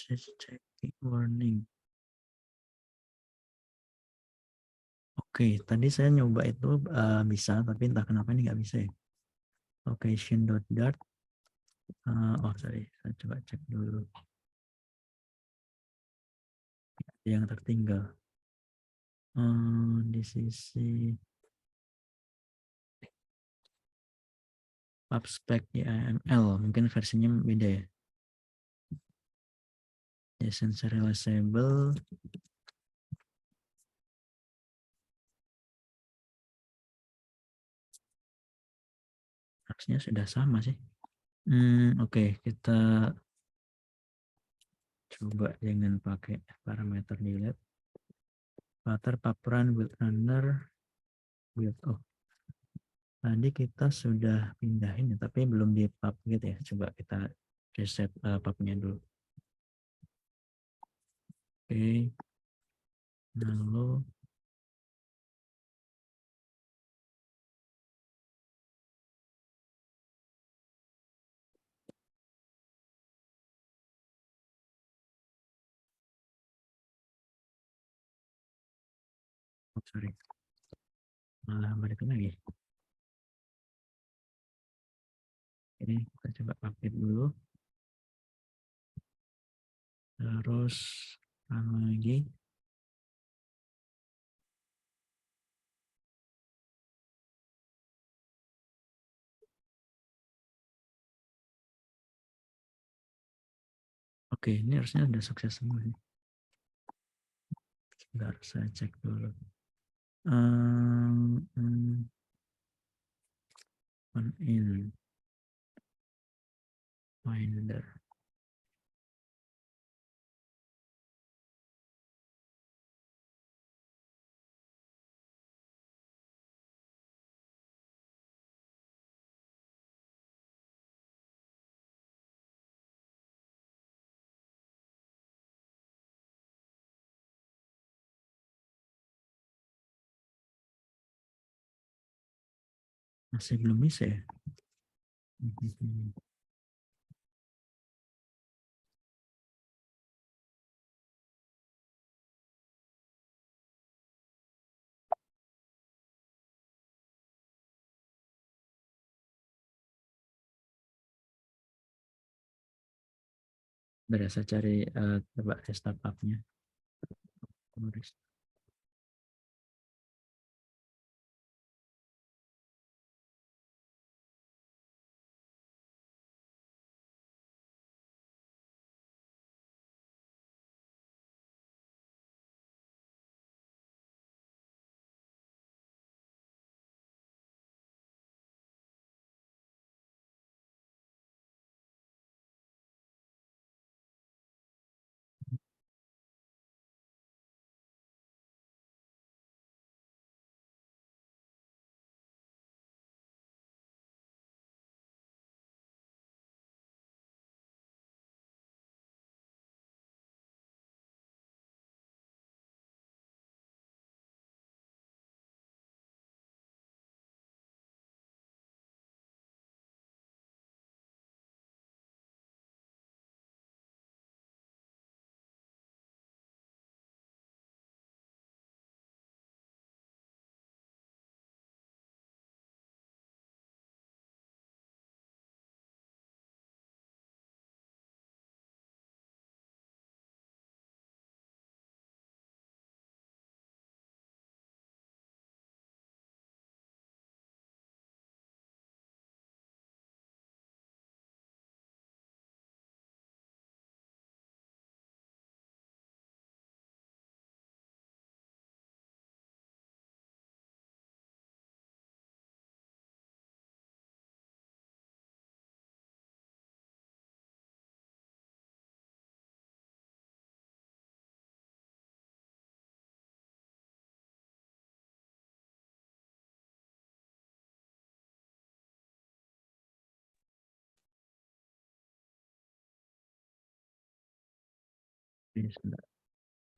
Checking warning. Oke, tadi saya nyoba itu bisa, tapi entah kenapa ini nggak bisa ya. Location.dart. Oh sorry, saya coba cek dulu. Yang tertinggal. Di sisi PubSpec YAML, mungkin versinya beda ya. JSON serializable. Harusnya sudah sama sih. Oke, kita coba dengan pakai parameter delete. Flutter paprun build runner build. Oh, tadi kita sudah pindahin ya, tapi belum di pub gitu ya. Coba kita reset pubnya dulu. Oke. Lalu sorry, malah balik lagi. Ini kita coba update dulu. Terus lagi. Oke, ini harusnya udah sukses semua nih. Sebentar, saya cek dulu. In Finder. Masih belum bisa ya? Berasa cari coba restart app-nya.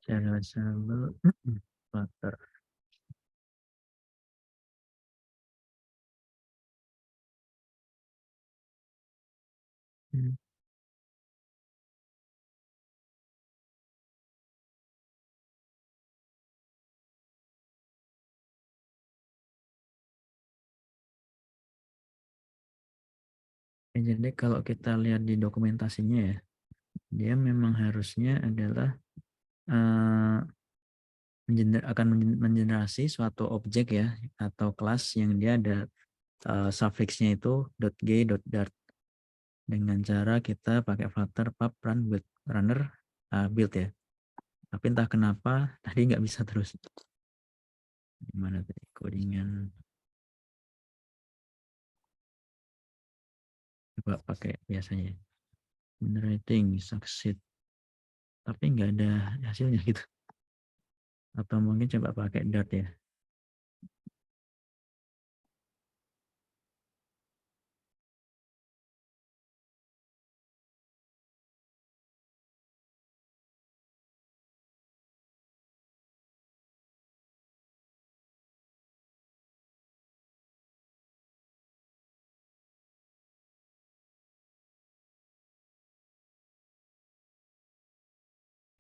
Serializable Flutter. Jadi kalau kita lihat di dokumentasinya ya, dia memang harusnya adalah akan mengenerasi suatu objek ya atau kelas yang dia ada suffixnya itu .g.dart dengan cara kita pakai Flutter pub run build runner build ya. Tapi entah kenapa tadi nggak bisa terus. Gimana tadi codingan? Coba pakai biasanya. Generating succeed. Tapi nggak ada hasilnya gitu. Atau mungkin coba pakai Dart ya.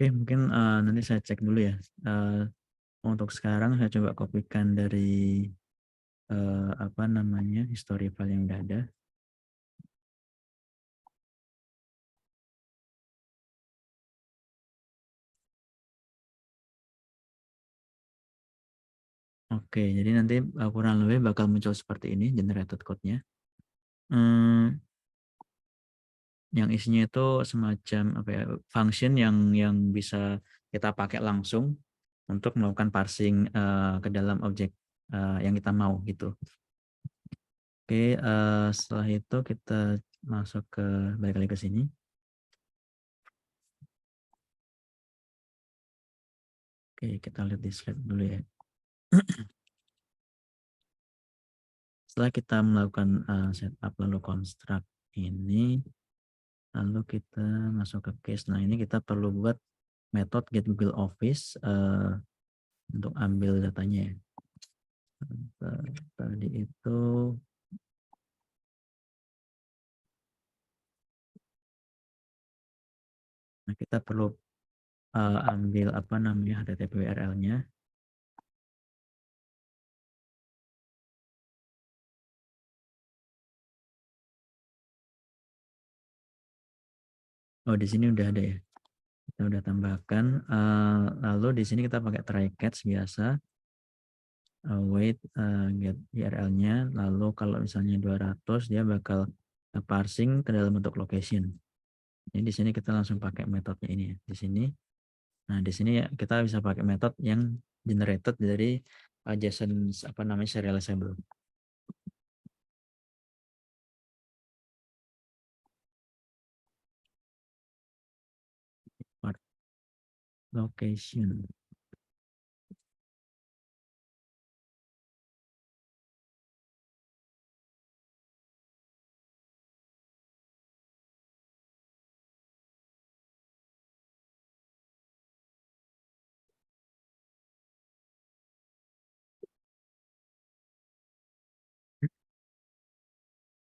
Oke, mungkin nanti saya cek dulu ya. Untuk sekarang saya coba kopikan dari apa namanya history file yang udah ada. Oke, jadi nanti kurang lebih bakal muncul seperti ini generated code-nya. Yang isinya itu semacam apa ya, function yang bisa kita pakai langsung untuk melakukan parsing ke dalam objek yang kita mau gitu. Oke, setelah itu kita masuk ke balik lagi ke sini. Oke, kita lihat di slide dulu ya. Setelah kita melakukan setup lalu construct ini, lalu kita masuk ke case. Nah, ini kita perlu buat metode get Google Office untuk ambil datanya ya. Tadi itu nah, kita perlu ambil apa namanya HTTP URL-nya. Oh, di sini udah ada ya. Kita udah tambahkan. Lalu di sini kita pakai try catch biasa. Wait get URL-nya. Lalu kalau misalnya 200 dia bakal parsing ke dalam bentuk location. Jadi di sini kita langsung pakai metodenya ini ya. Di sini. Nah, di sini ya kita bisa pakai metode yang generated dari JSON apa namanya serializable. Location.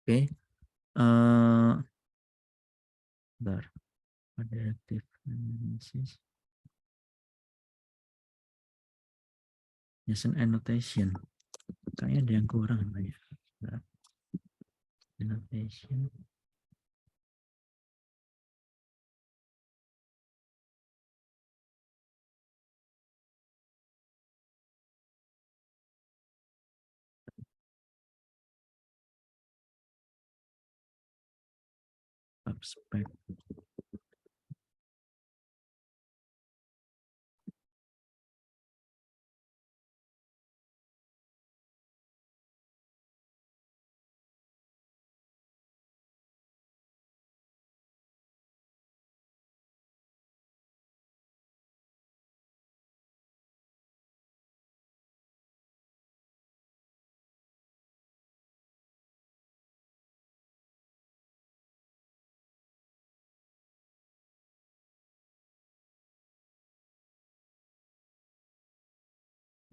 Oke. Bentar. Ada active analysis. JSON annotation. Kayaknya ada yang kurang apa ya? Annotation. Spec.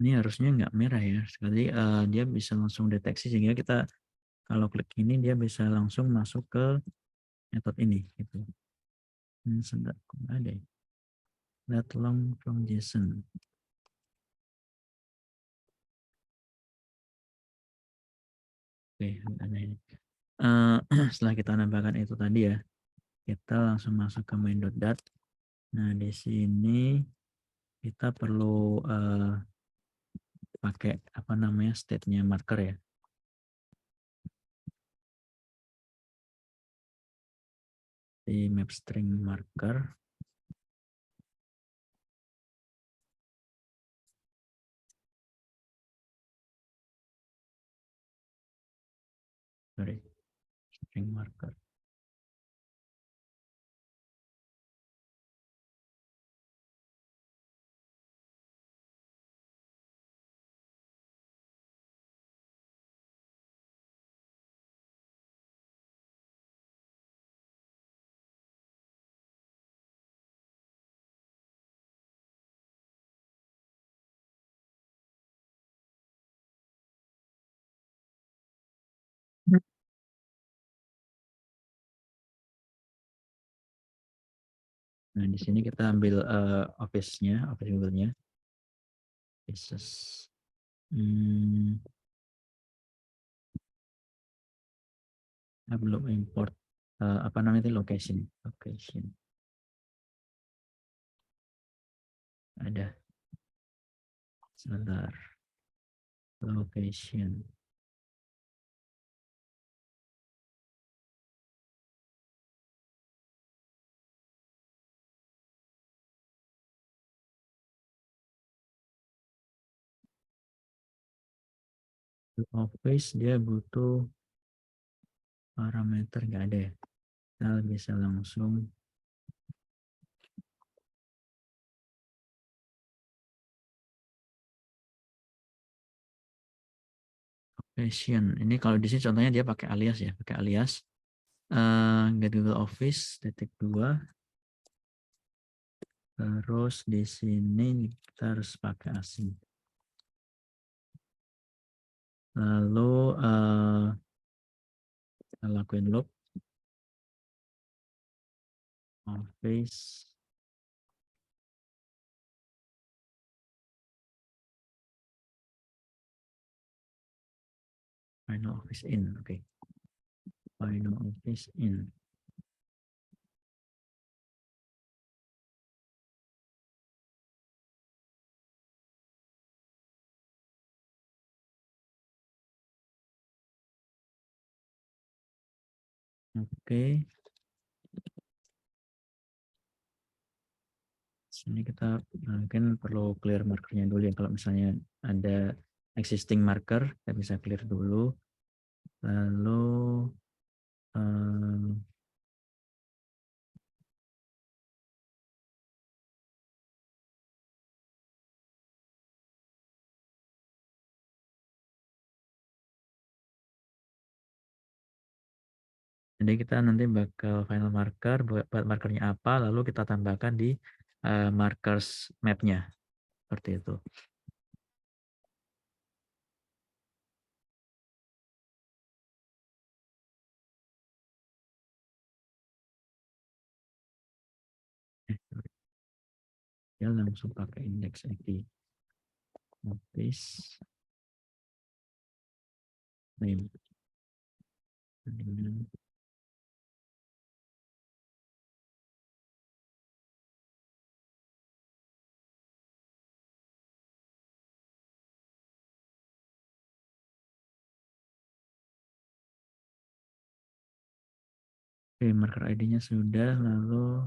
Ini harusnya nggak merah ya. Sekali dia bisa langsung deteksi sehingga kita kalau klik ini dia bisa langsung masuk ke metode ini gitu. Ini sedang ada ya. That long from JSON. Oke, ada ini. Setelah kita nambahkan itu tadi ya, kita langsung masuk ke main.dat. Nah, di sini kita perlu pakai apa namanya state-nya marker ya. di map string marker. Sorry, string marker. Nah, di sini kita ambil office-nya, office Google-nya. Offices. Kita belum import apa namanya itu location. Ada. Sebentar. Location. Office dia butuh parameter, nggak ada ya. Kita bisa langsung location. Ini kalau di sini contohnya dia pakai alias ya, pakai alias get Google Office -2. Terus di sini kita harus pakai asing. Lalu kita lakuin loop office final office in. Oke. Final office in. Oke. Sini kita mungkin perlu clear markernya dulu ya. Kalau misalnya ada existing marker, kita bisa clear dulu. Lalu jadi kita nanti bakal final marker, buat markernya apa, lalu kita tambahkan di markers map-nya. Seperti itu. Ya langsung pakai index ID. Office name. Oke, marker ID-nya sudah, lalu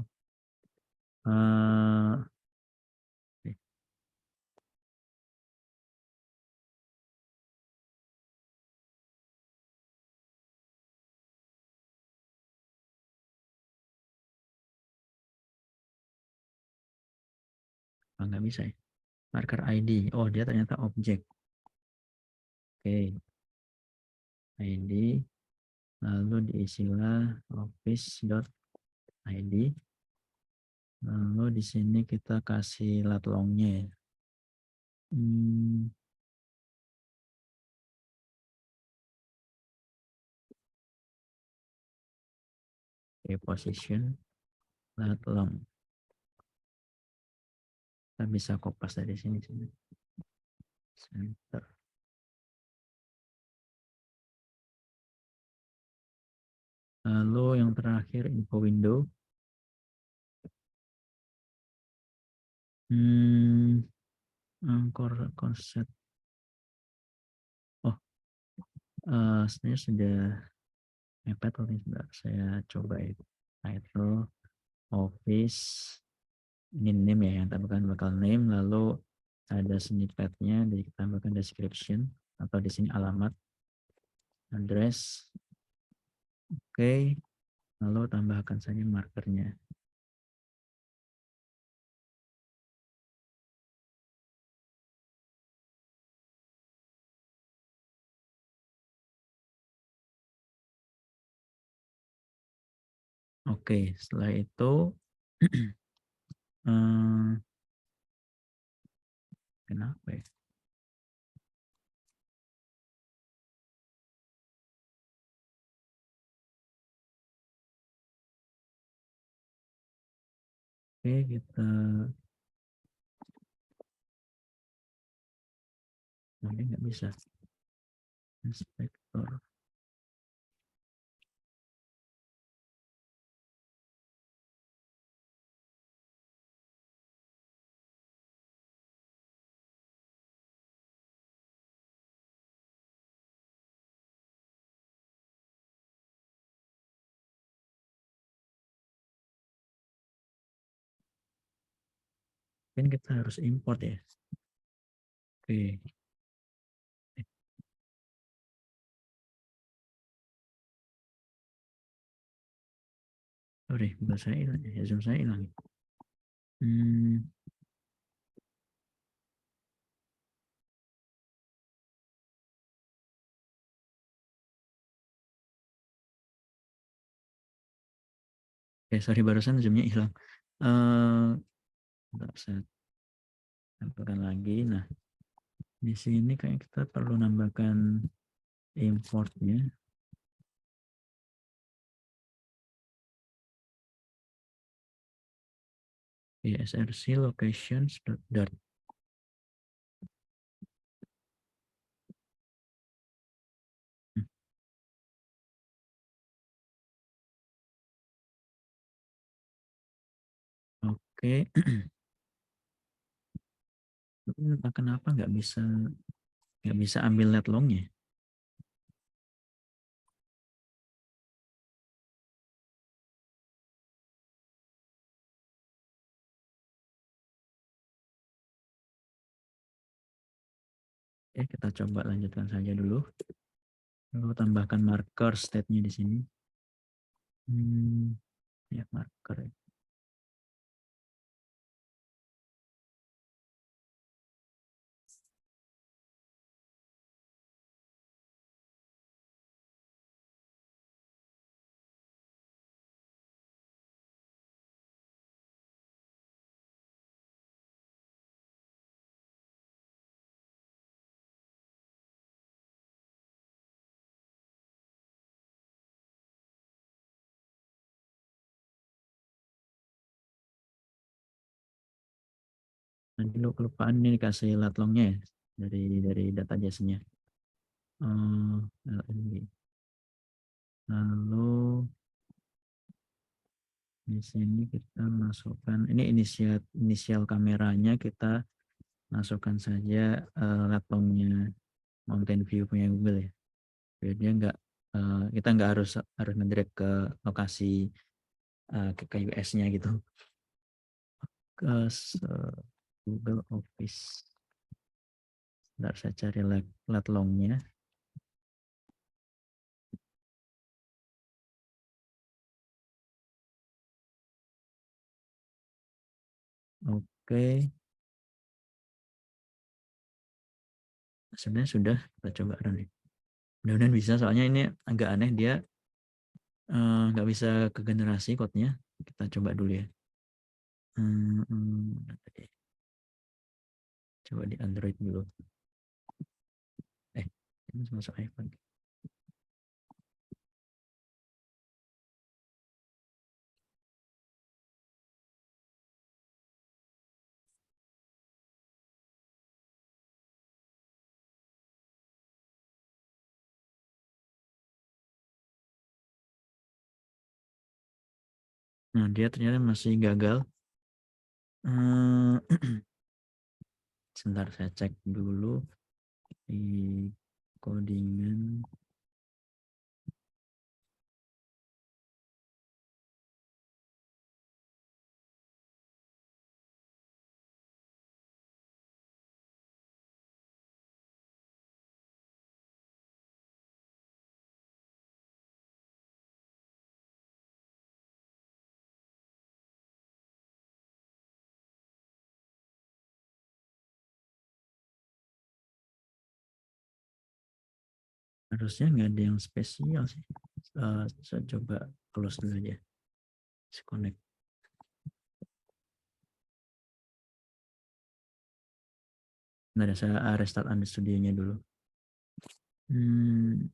nggak bisa ya. Marker ID, oh dia ternyata objek. Oke, ID, lalu diisilah office.id. Lalu di sini kita kasih lat longnya ya. Oke, position lat long. Kita bisa kopas dari sini. Center. Lalu yang terakhir info window. Anchor concept. Oh, sebenarnya sudah mepet, sebentar saya coba itu. title, office, ini name ya, yang tambahkan bakal name, lalu ada snippetnya, jadi kita tambahkan description, atau di sini alamat, address, oke, lalu tambahkan saja markernya. Oke, setelah itu kenapa ya? Oke, kita ini nggak bisa. Inspektor. Mungkin kita harus import ya. Oke. Sorry, bahasa saya hilang ya, Zoom saya hilang. Sorry, barusan Zoom-nya hilang. Bentar, saya tambahkan lagi. Nah, di sini kayak kita perlu nambahkan importnya. src locations dot. Oke. Entah kenapa nggak bisa ambil let longnya. Oke, kita coba lanjutkan saja dulu. Lalu tambahkan marker state-nya di sini. Ya, marker. Nanti lo kelupaan ini dikasih let longnya ya, dari data JSON-nya. Lalu di sini kita masukkan ini inisial kameranya, kita masukkan saja let longnya Mountain View punya Google ya. Biar dia kita nggak harus ngedrag ke lokasi ke US-nya gitu. Ke Google Office. Bentar, saya cari let longnya. Oke. Sebenarnya sudah, kita coba run. Mudah-mudahan bisa, soalnya ini agak aneh, dia nggak bisa ke generasi code-nya. Kita coba dulu ya. Coba di Android dulu. Ini masuk iPhone. Nah, dia ternyata masih gagal. Sebentar, saya cek dulu di codingan. Harusnya nggak ada yang spesial sih. Saya coba close dulu aja. Connect. Bentar ya, saya restart Anda studionya dulu. Hmm,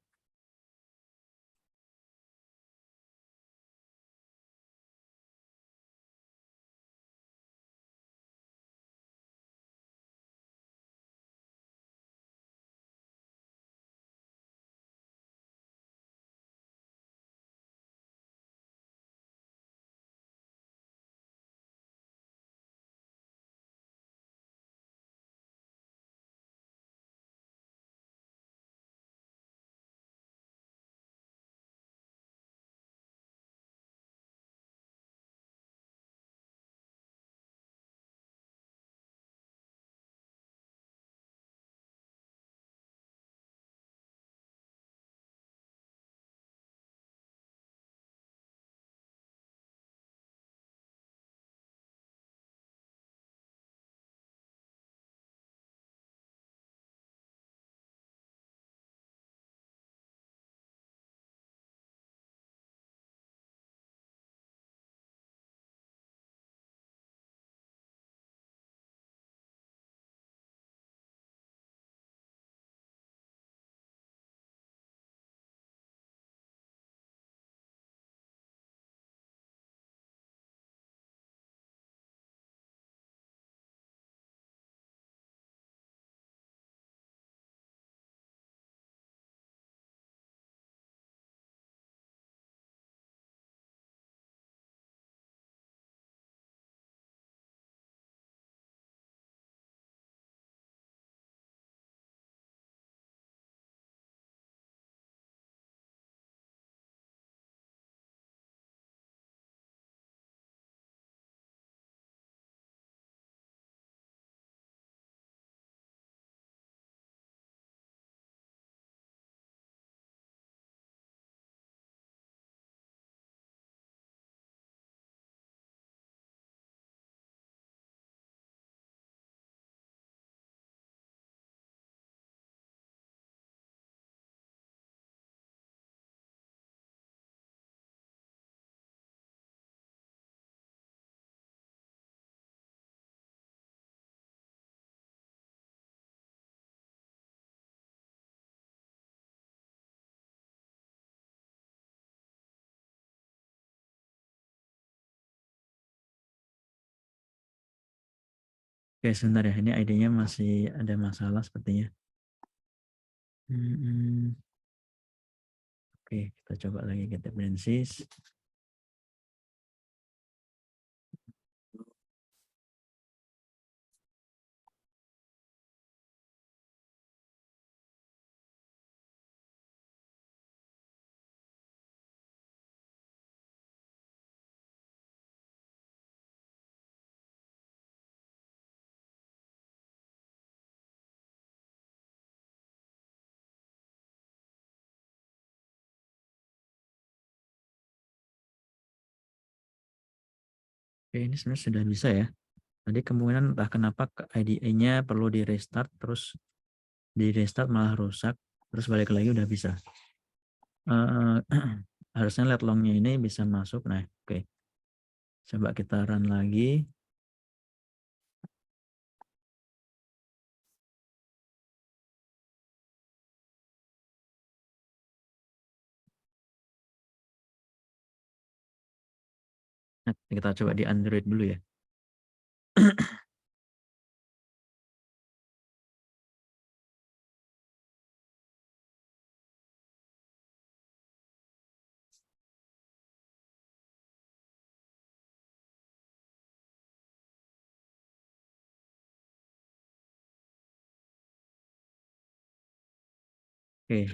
Oke, sebentar ya. Ini ID-nya masih ada masalah sepertinya. Oke, kita coba lagi get dependencies. Oke, ini sebenarnya sudah bisa ya. Tadi kemungkinan entah kenapa IDE-nya perlu di restart, terus di restart malah rusak, terus balik lagi udah bisa. Harusnya let long-nya ini bisa masuk. Nah, oke. Coba kita run lagi. Nah, kita coba di Android dulu ya. Oke,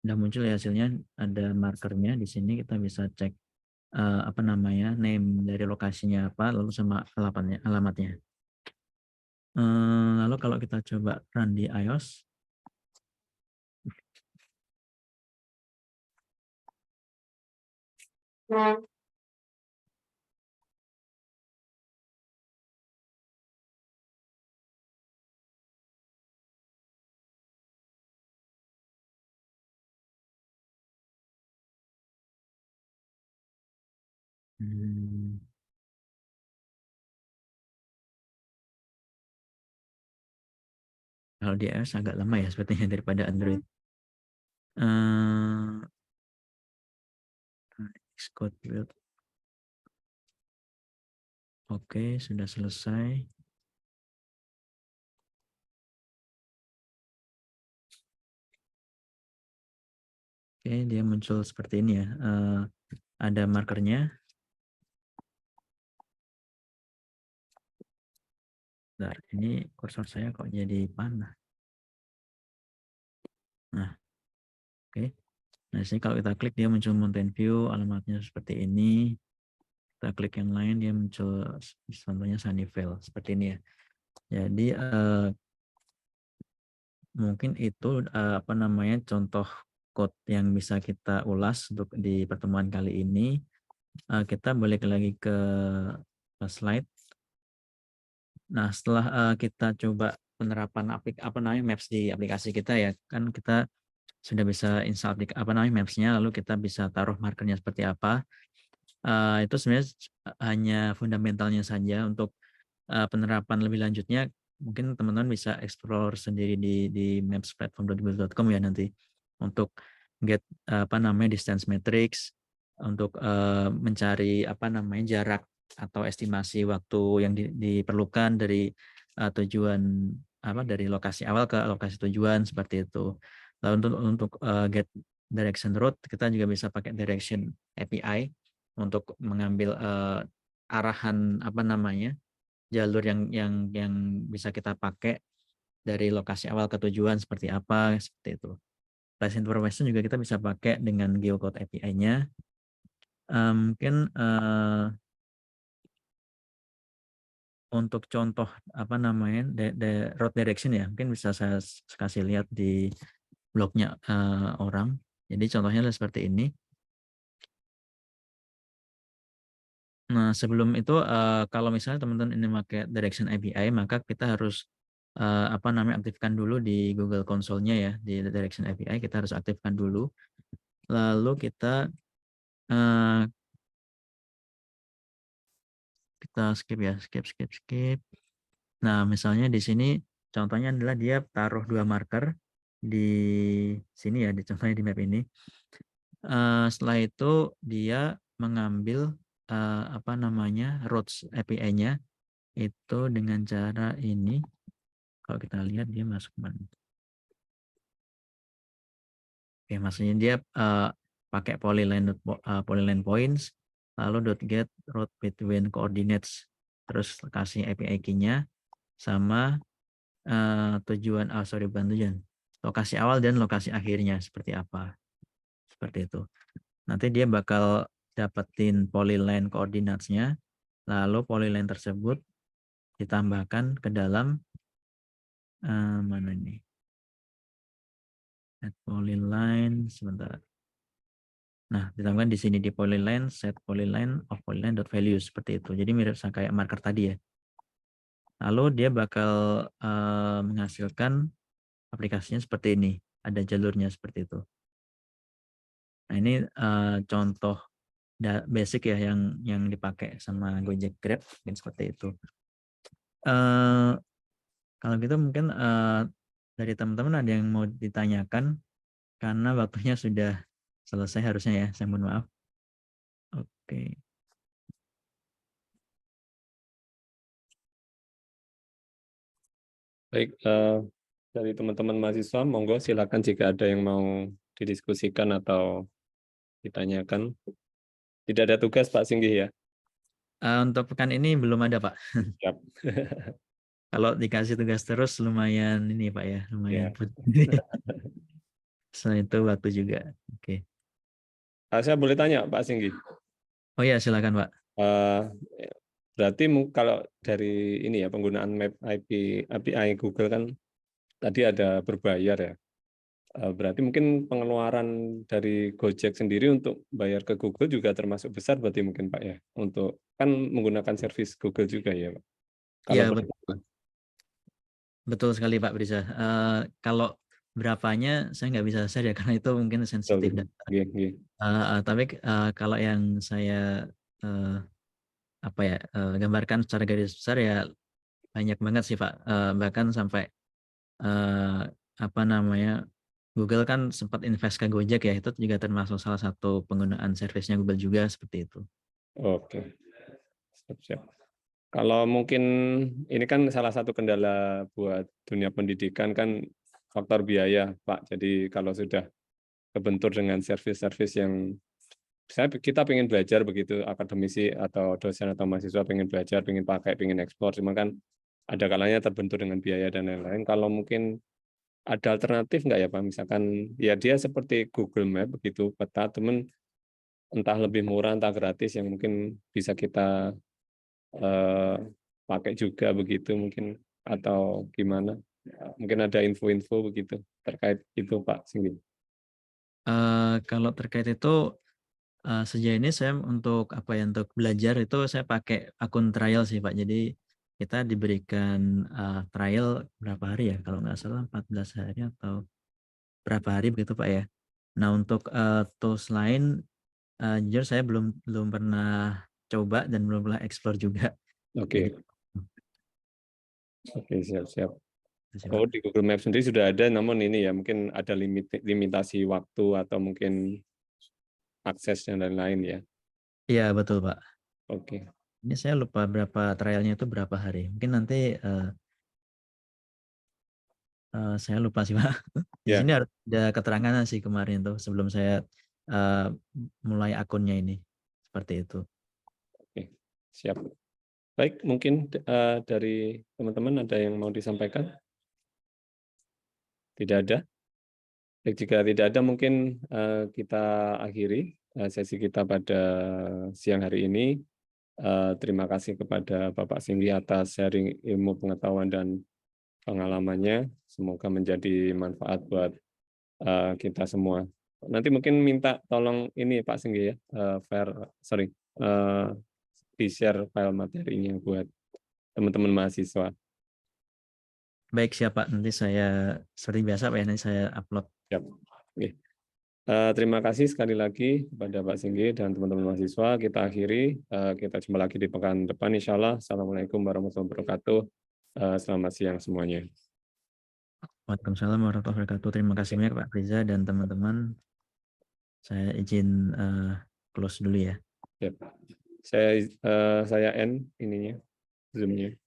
udah muncul ya hasilnya. Ada markernya di sini. Kita bisa cek apa namanya, name dari lokasinya apa, lalu sama alamatnya. Lalu kalau kita coba run di iOS, Hmm. Kalau di iOS agak lama ya sepertinya daripada Android. Xcode build. Oke, sudah selesai. Oke, dia muncul seperti ini ya. Ada markernya. Nah, ini kursor saya kok jadi panah. Nah, oke. Nah, sini kalau kita klik dia muncul Mountain View, alamatnya seperti ini. Kita klik yang lain dia muncul contohnya Sunnyvale seperti ini ya. Jadi mungkin itu apa namanya contoh code yang bisa kita ulas untuk di pertemuan kali ini. Kita balik lagi ke slide. Nah, setelah kita coba penerapan Maps di aplikasi kita ya, kan kita sudah bisa install Maps-nya, lalu kita bisa taruh markernya seperti apa. Itu sebenarnya hanya fundamentalnya saja. Untuk penerapan lebih lanjutnya mungkin teman-teman bisa explore sendiri di mapsplatform.google.com ya nanti untuk get distance matrix, untuk mencari jarak atau estimasi waktu yang diperlukan dari tujuan dari lokasi awal ke lokasi tujuan seperti itu. Lalu untuk get direction route kita juga bisa pakai direction API untuk mengambil arahan jalur yang bisa kita pakai dari lokasi awal ke tujuan seperti apa seperti itu. Place information juga kita bisa pakai dengan geocode API-nya. Mungkin untuk contoh road direction ya, mungkin bisa saya kasih lihat di blognya orang. Jadi contohnya seperti ini. Nah, sebelum itu kalau misalnya teman-teman ini pakai direction API, maka kita harus aktifkan dulu di Google Console-nya ya, di direction API kita harus aktifkan dulu. Lalu kita skip ya, skip. Nah, misalnya di sini contohnya adalah dia taruh 2 marker di sini ya, contohnya di map ini. Setelah itu dia mengambil roads API-nya itu dengan cara ini. Kalau kita lihat dia masuk mana? Oke, maksudnya dia pakai polyline points, lalu .get route between coordinates, terus kasih API key-nya sama lokasi awal dan lokasi akhirnya seperti apa. Seperti itu. Nanti dia bakal dapetin polyline coordinates-nya, lalu polyline tersebut ditambahkan ke dalam mana ini? Add polyline sebentar. Nah, ditambahkan di sini di polyline set polyline of polyline.value seperti itu. Jadi mirip sama kayak marker tadi ya. Lalu dia bakal menghasilkan aplikasinya seperti ini. Ada jalurnya seperti itu. Nah, ini contoh basic ya yang dipakai sama Gojek Grab mungkin seperti itu. Kalau gitu mungkin dari teman-teman ada yang mau ditanyakan karena waktunya sudah selesai harusnya ya. Saya mohon maaf. Oke. Baik, dari teman-teman mahasiswa, monggo silakan jika ada yang mau didiskusikan atau ditanyakan. Tidak ada tugas Pak Singgih ya? Untuk pekan ini belum ada Pak. Siap. Kalau dikasih tugas terus lumayan ini Pak ya, lumayan. Ya. Selain itu waktu juga. Oke. Saya boleh tanya Pak Singgih? Oh ya silakan Pak. Berarti kalau dari ini ya penggunaan Map API Google kan tadi ada berbayar ya. Berarti mungkin pengeluaran dari Gojek sendiri untuk bayar ke Google juga termasuk besar berarti mungkin Pak ya. Untuk kan menggunakan servis Google juga ya Pak. Iya betul sekali Pak Brisa. Kalau berapanya saya nggak bisa share ya karena itu mungkin sensitif data. Tapi kalau yang saya apa ya, gambarkan secara garis besar ya banyak banget sih Pak. Bahkan sampai apa namanya, Google kan sempat invest ke Gojek ya, itu juga termasuk salah satu penggunaan servisnya Google juga seperti itu. Oke, siap-siap. Kalau mungkin ini kan salah satu kendala buat dunia pendidikan kan faktor biaya, Pak. Jadi kalau sudah kebentur dengan servis-servis yang kita pengen belajar begitu, akademisi atau dosen atau mahasiswa pengen belajar, pengen pakai, pengen ekspor, cuma kan ada kalanya terbentur dengan biaya dan lain-lain. Kalau mungkin ada alternatif nggak ya Pak? Misalkan ya dia seperti Google Map begitu, peta temen entah lebih murah, entah gratis yang mungkin bisa kita pakai juga begitu mungkin, atau gimana? Mungkin ada info-info begitu terkait itu Pak Singgi. Kalau terkait itu sejauh ini saya untuk apa ya, untuk belajar itu saya pakai akun trial sih Pak. Jadi kita diberikan trial berapa hari ya, kalau nggak salah 14 hari atau berapa hari begitu Pak ya. Nah untuk tools lain jujur saya belum pernah coba dan belum pernah explore juga. Oke. Jadi, Oke, siap-siap. itu sih, Oh, Pak. di Google Maps sendiri sudah ada, namun ini ya mungkin ada limitasi waktu atau mungkin akses dan lain-lain ya. Iya betul Pak. Oke. Ini saya lupa berapa trialnya itu berapa hari. Mungkin nanti saya lupa sih Pak. Di Ya. sini ada keterangannya sih kemarin tuh sebelum saya mulai akunnya ini. Seperti itu. Oke, siap. Baik, mungkin dari teman-teman ada yang mau disampaikan? Tidak ada? Baik, jika tidak ada mungkin kita akhiri sesi kita pada siang hari ini. Terima kasih kepada Bapak Singgi atas sharing ilmu pengetahuan dan pengalamannya. Semoga menjadi manfaat buat kita semua. Nanti mungkin minta tolong ini Pak Singgi ya, di-share file materinya buat teman-teman mahasiswa. Baik siapa, nanti saya seperti biasa Pak ya, nanti saya upload. Siap. Oke. Terima kasih sekali lagi kepada Pak Singgi dan teman-teman mahasiswa. Kita akhiri, kita jumpa lagi di pekan depan insya Allah. Assalamualaikum warahmatullahi wabarakatuh. Selamat siang semuanya. Waalaikumsalam warahmatullahi wabarakatuh. Terima kasih banyak Pak Riza dan teman-teman. Saya izin close dulu ya. Saya end ininya, Zoom-nya.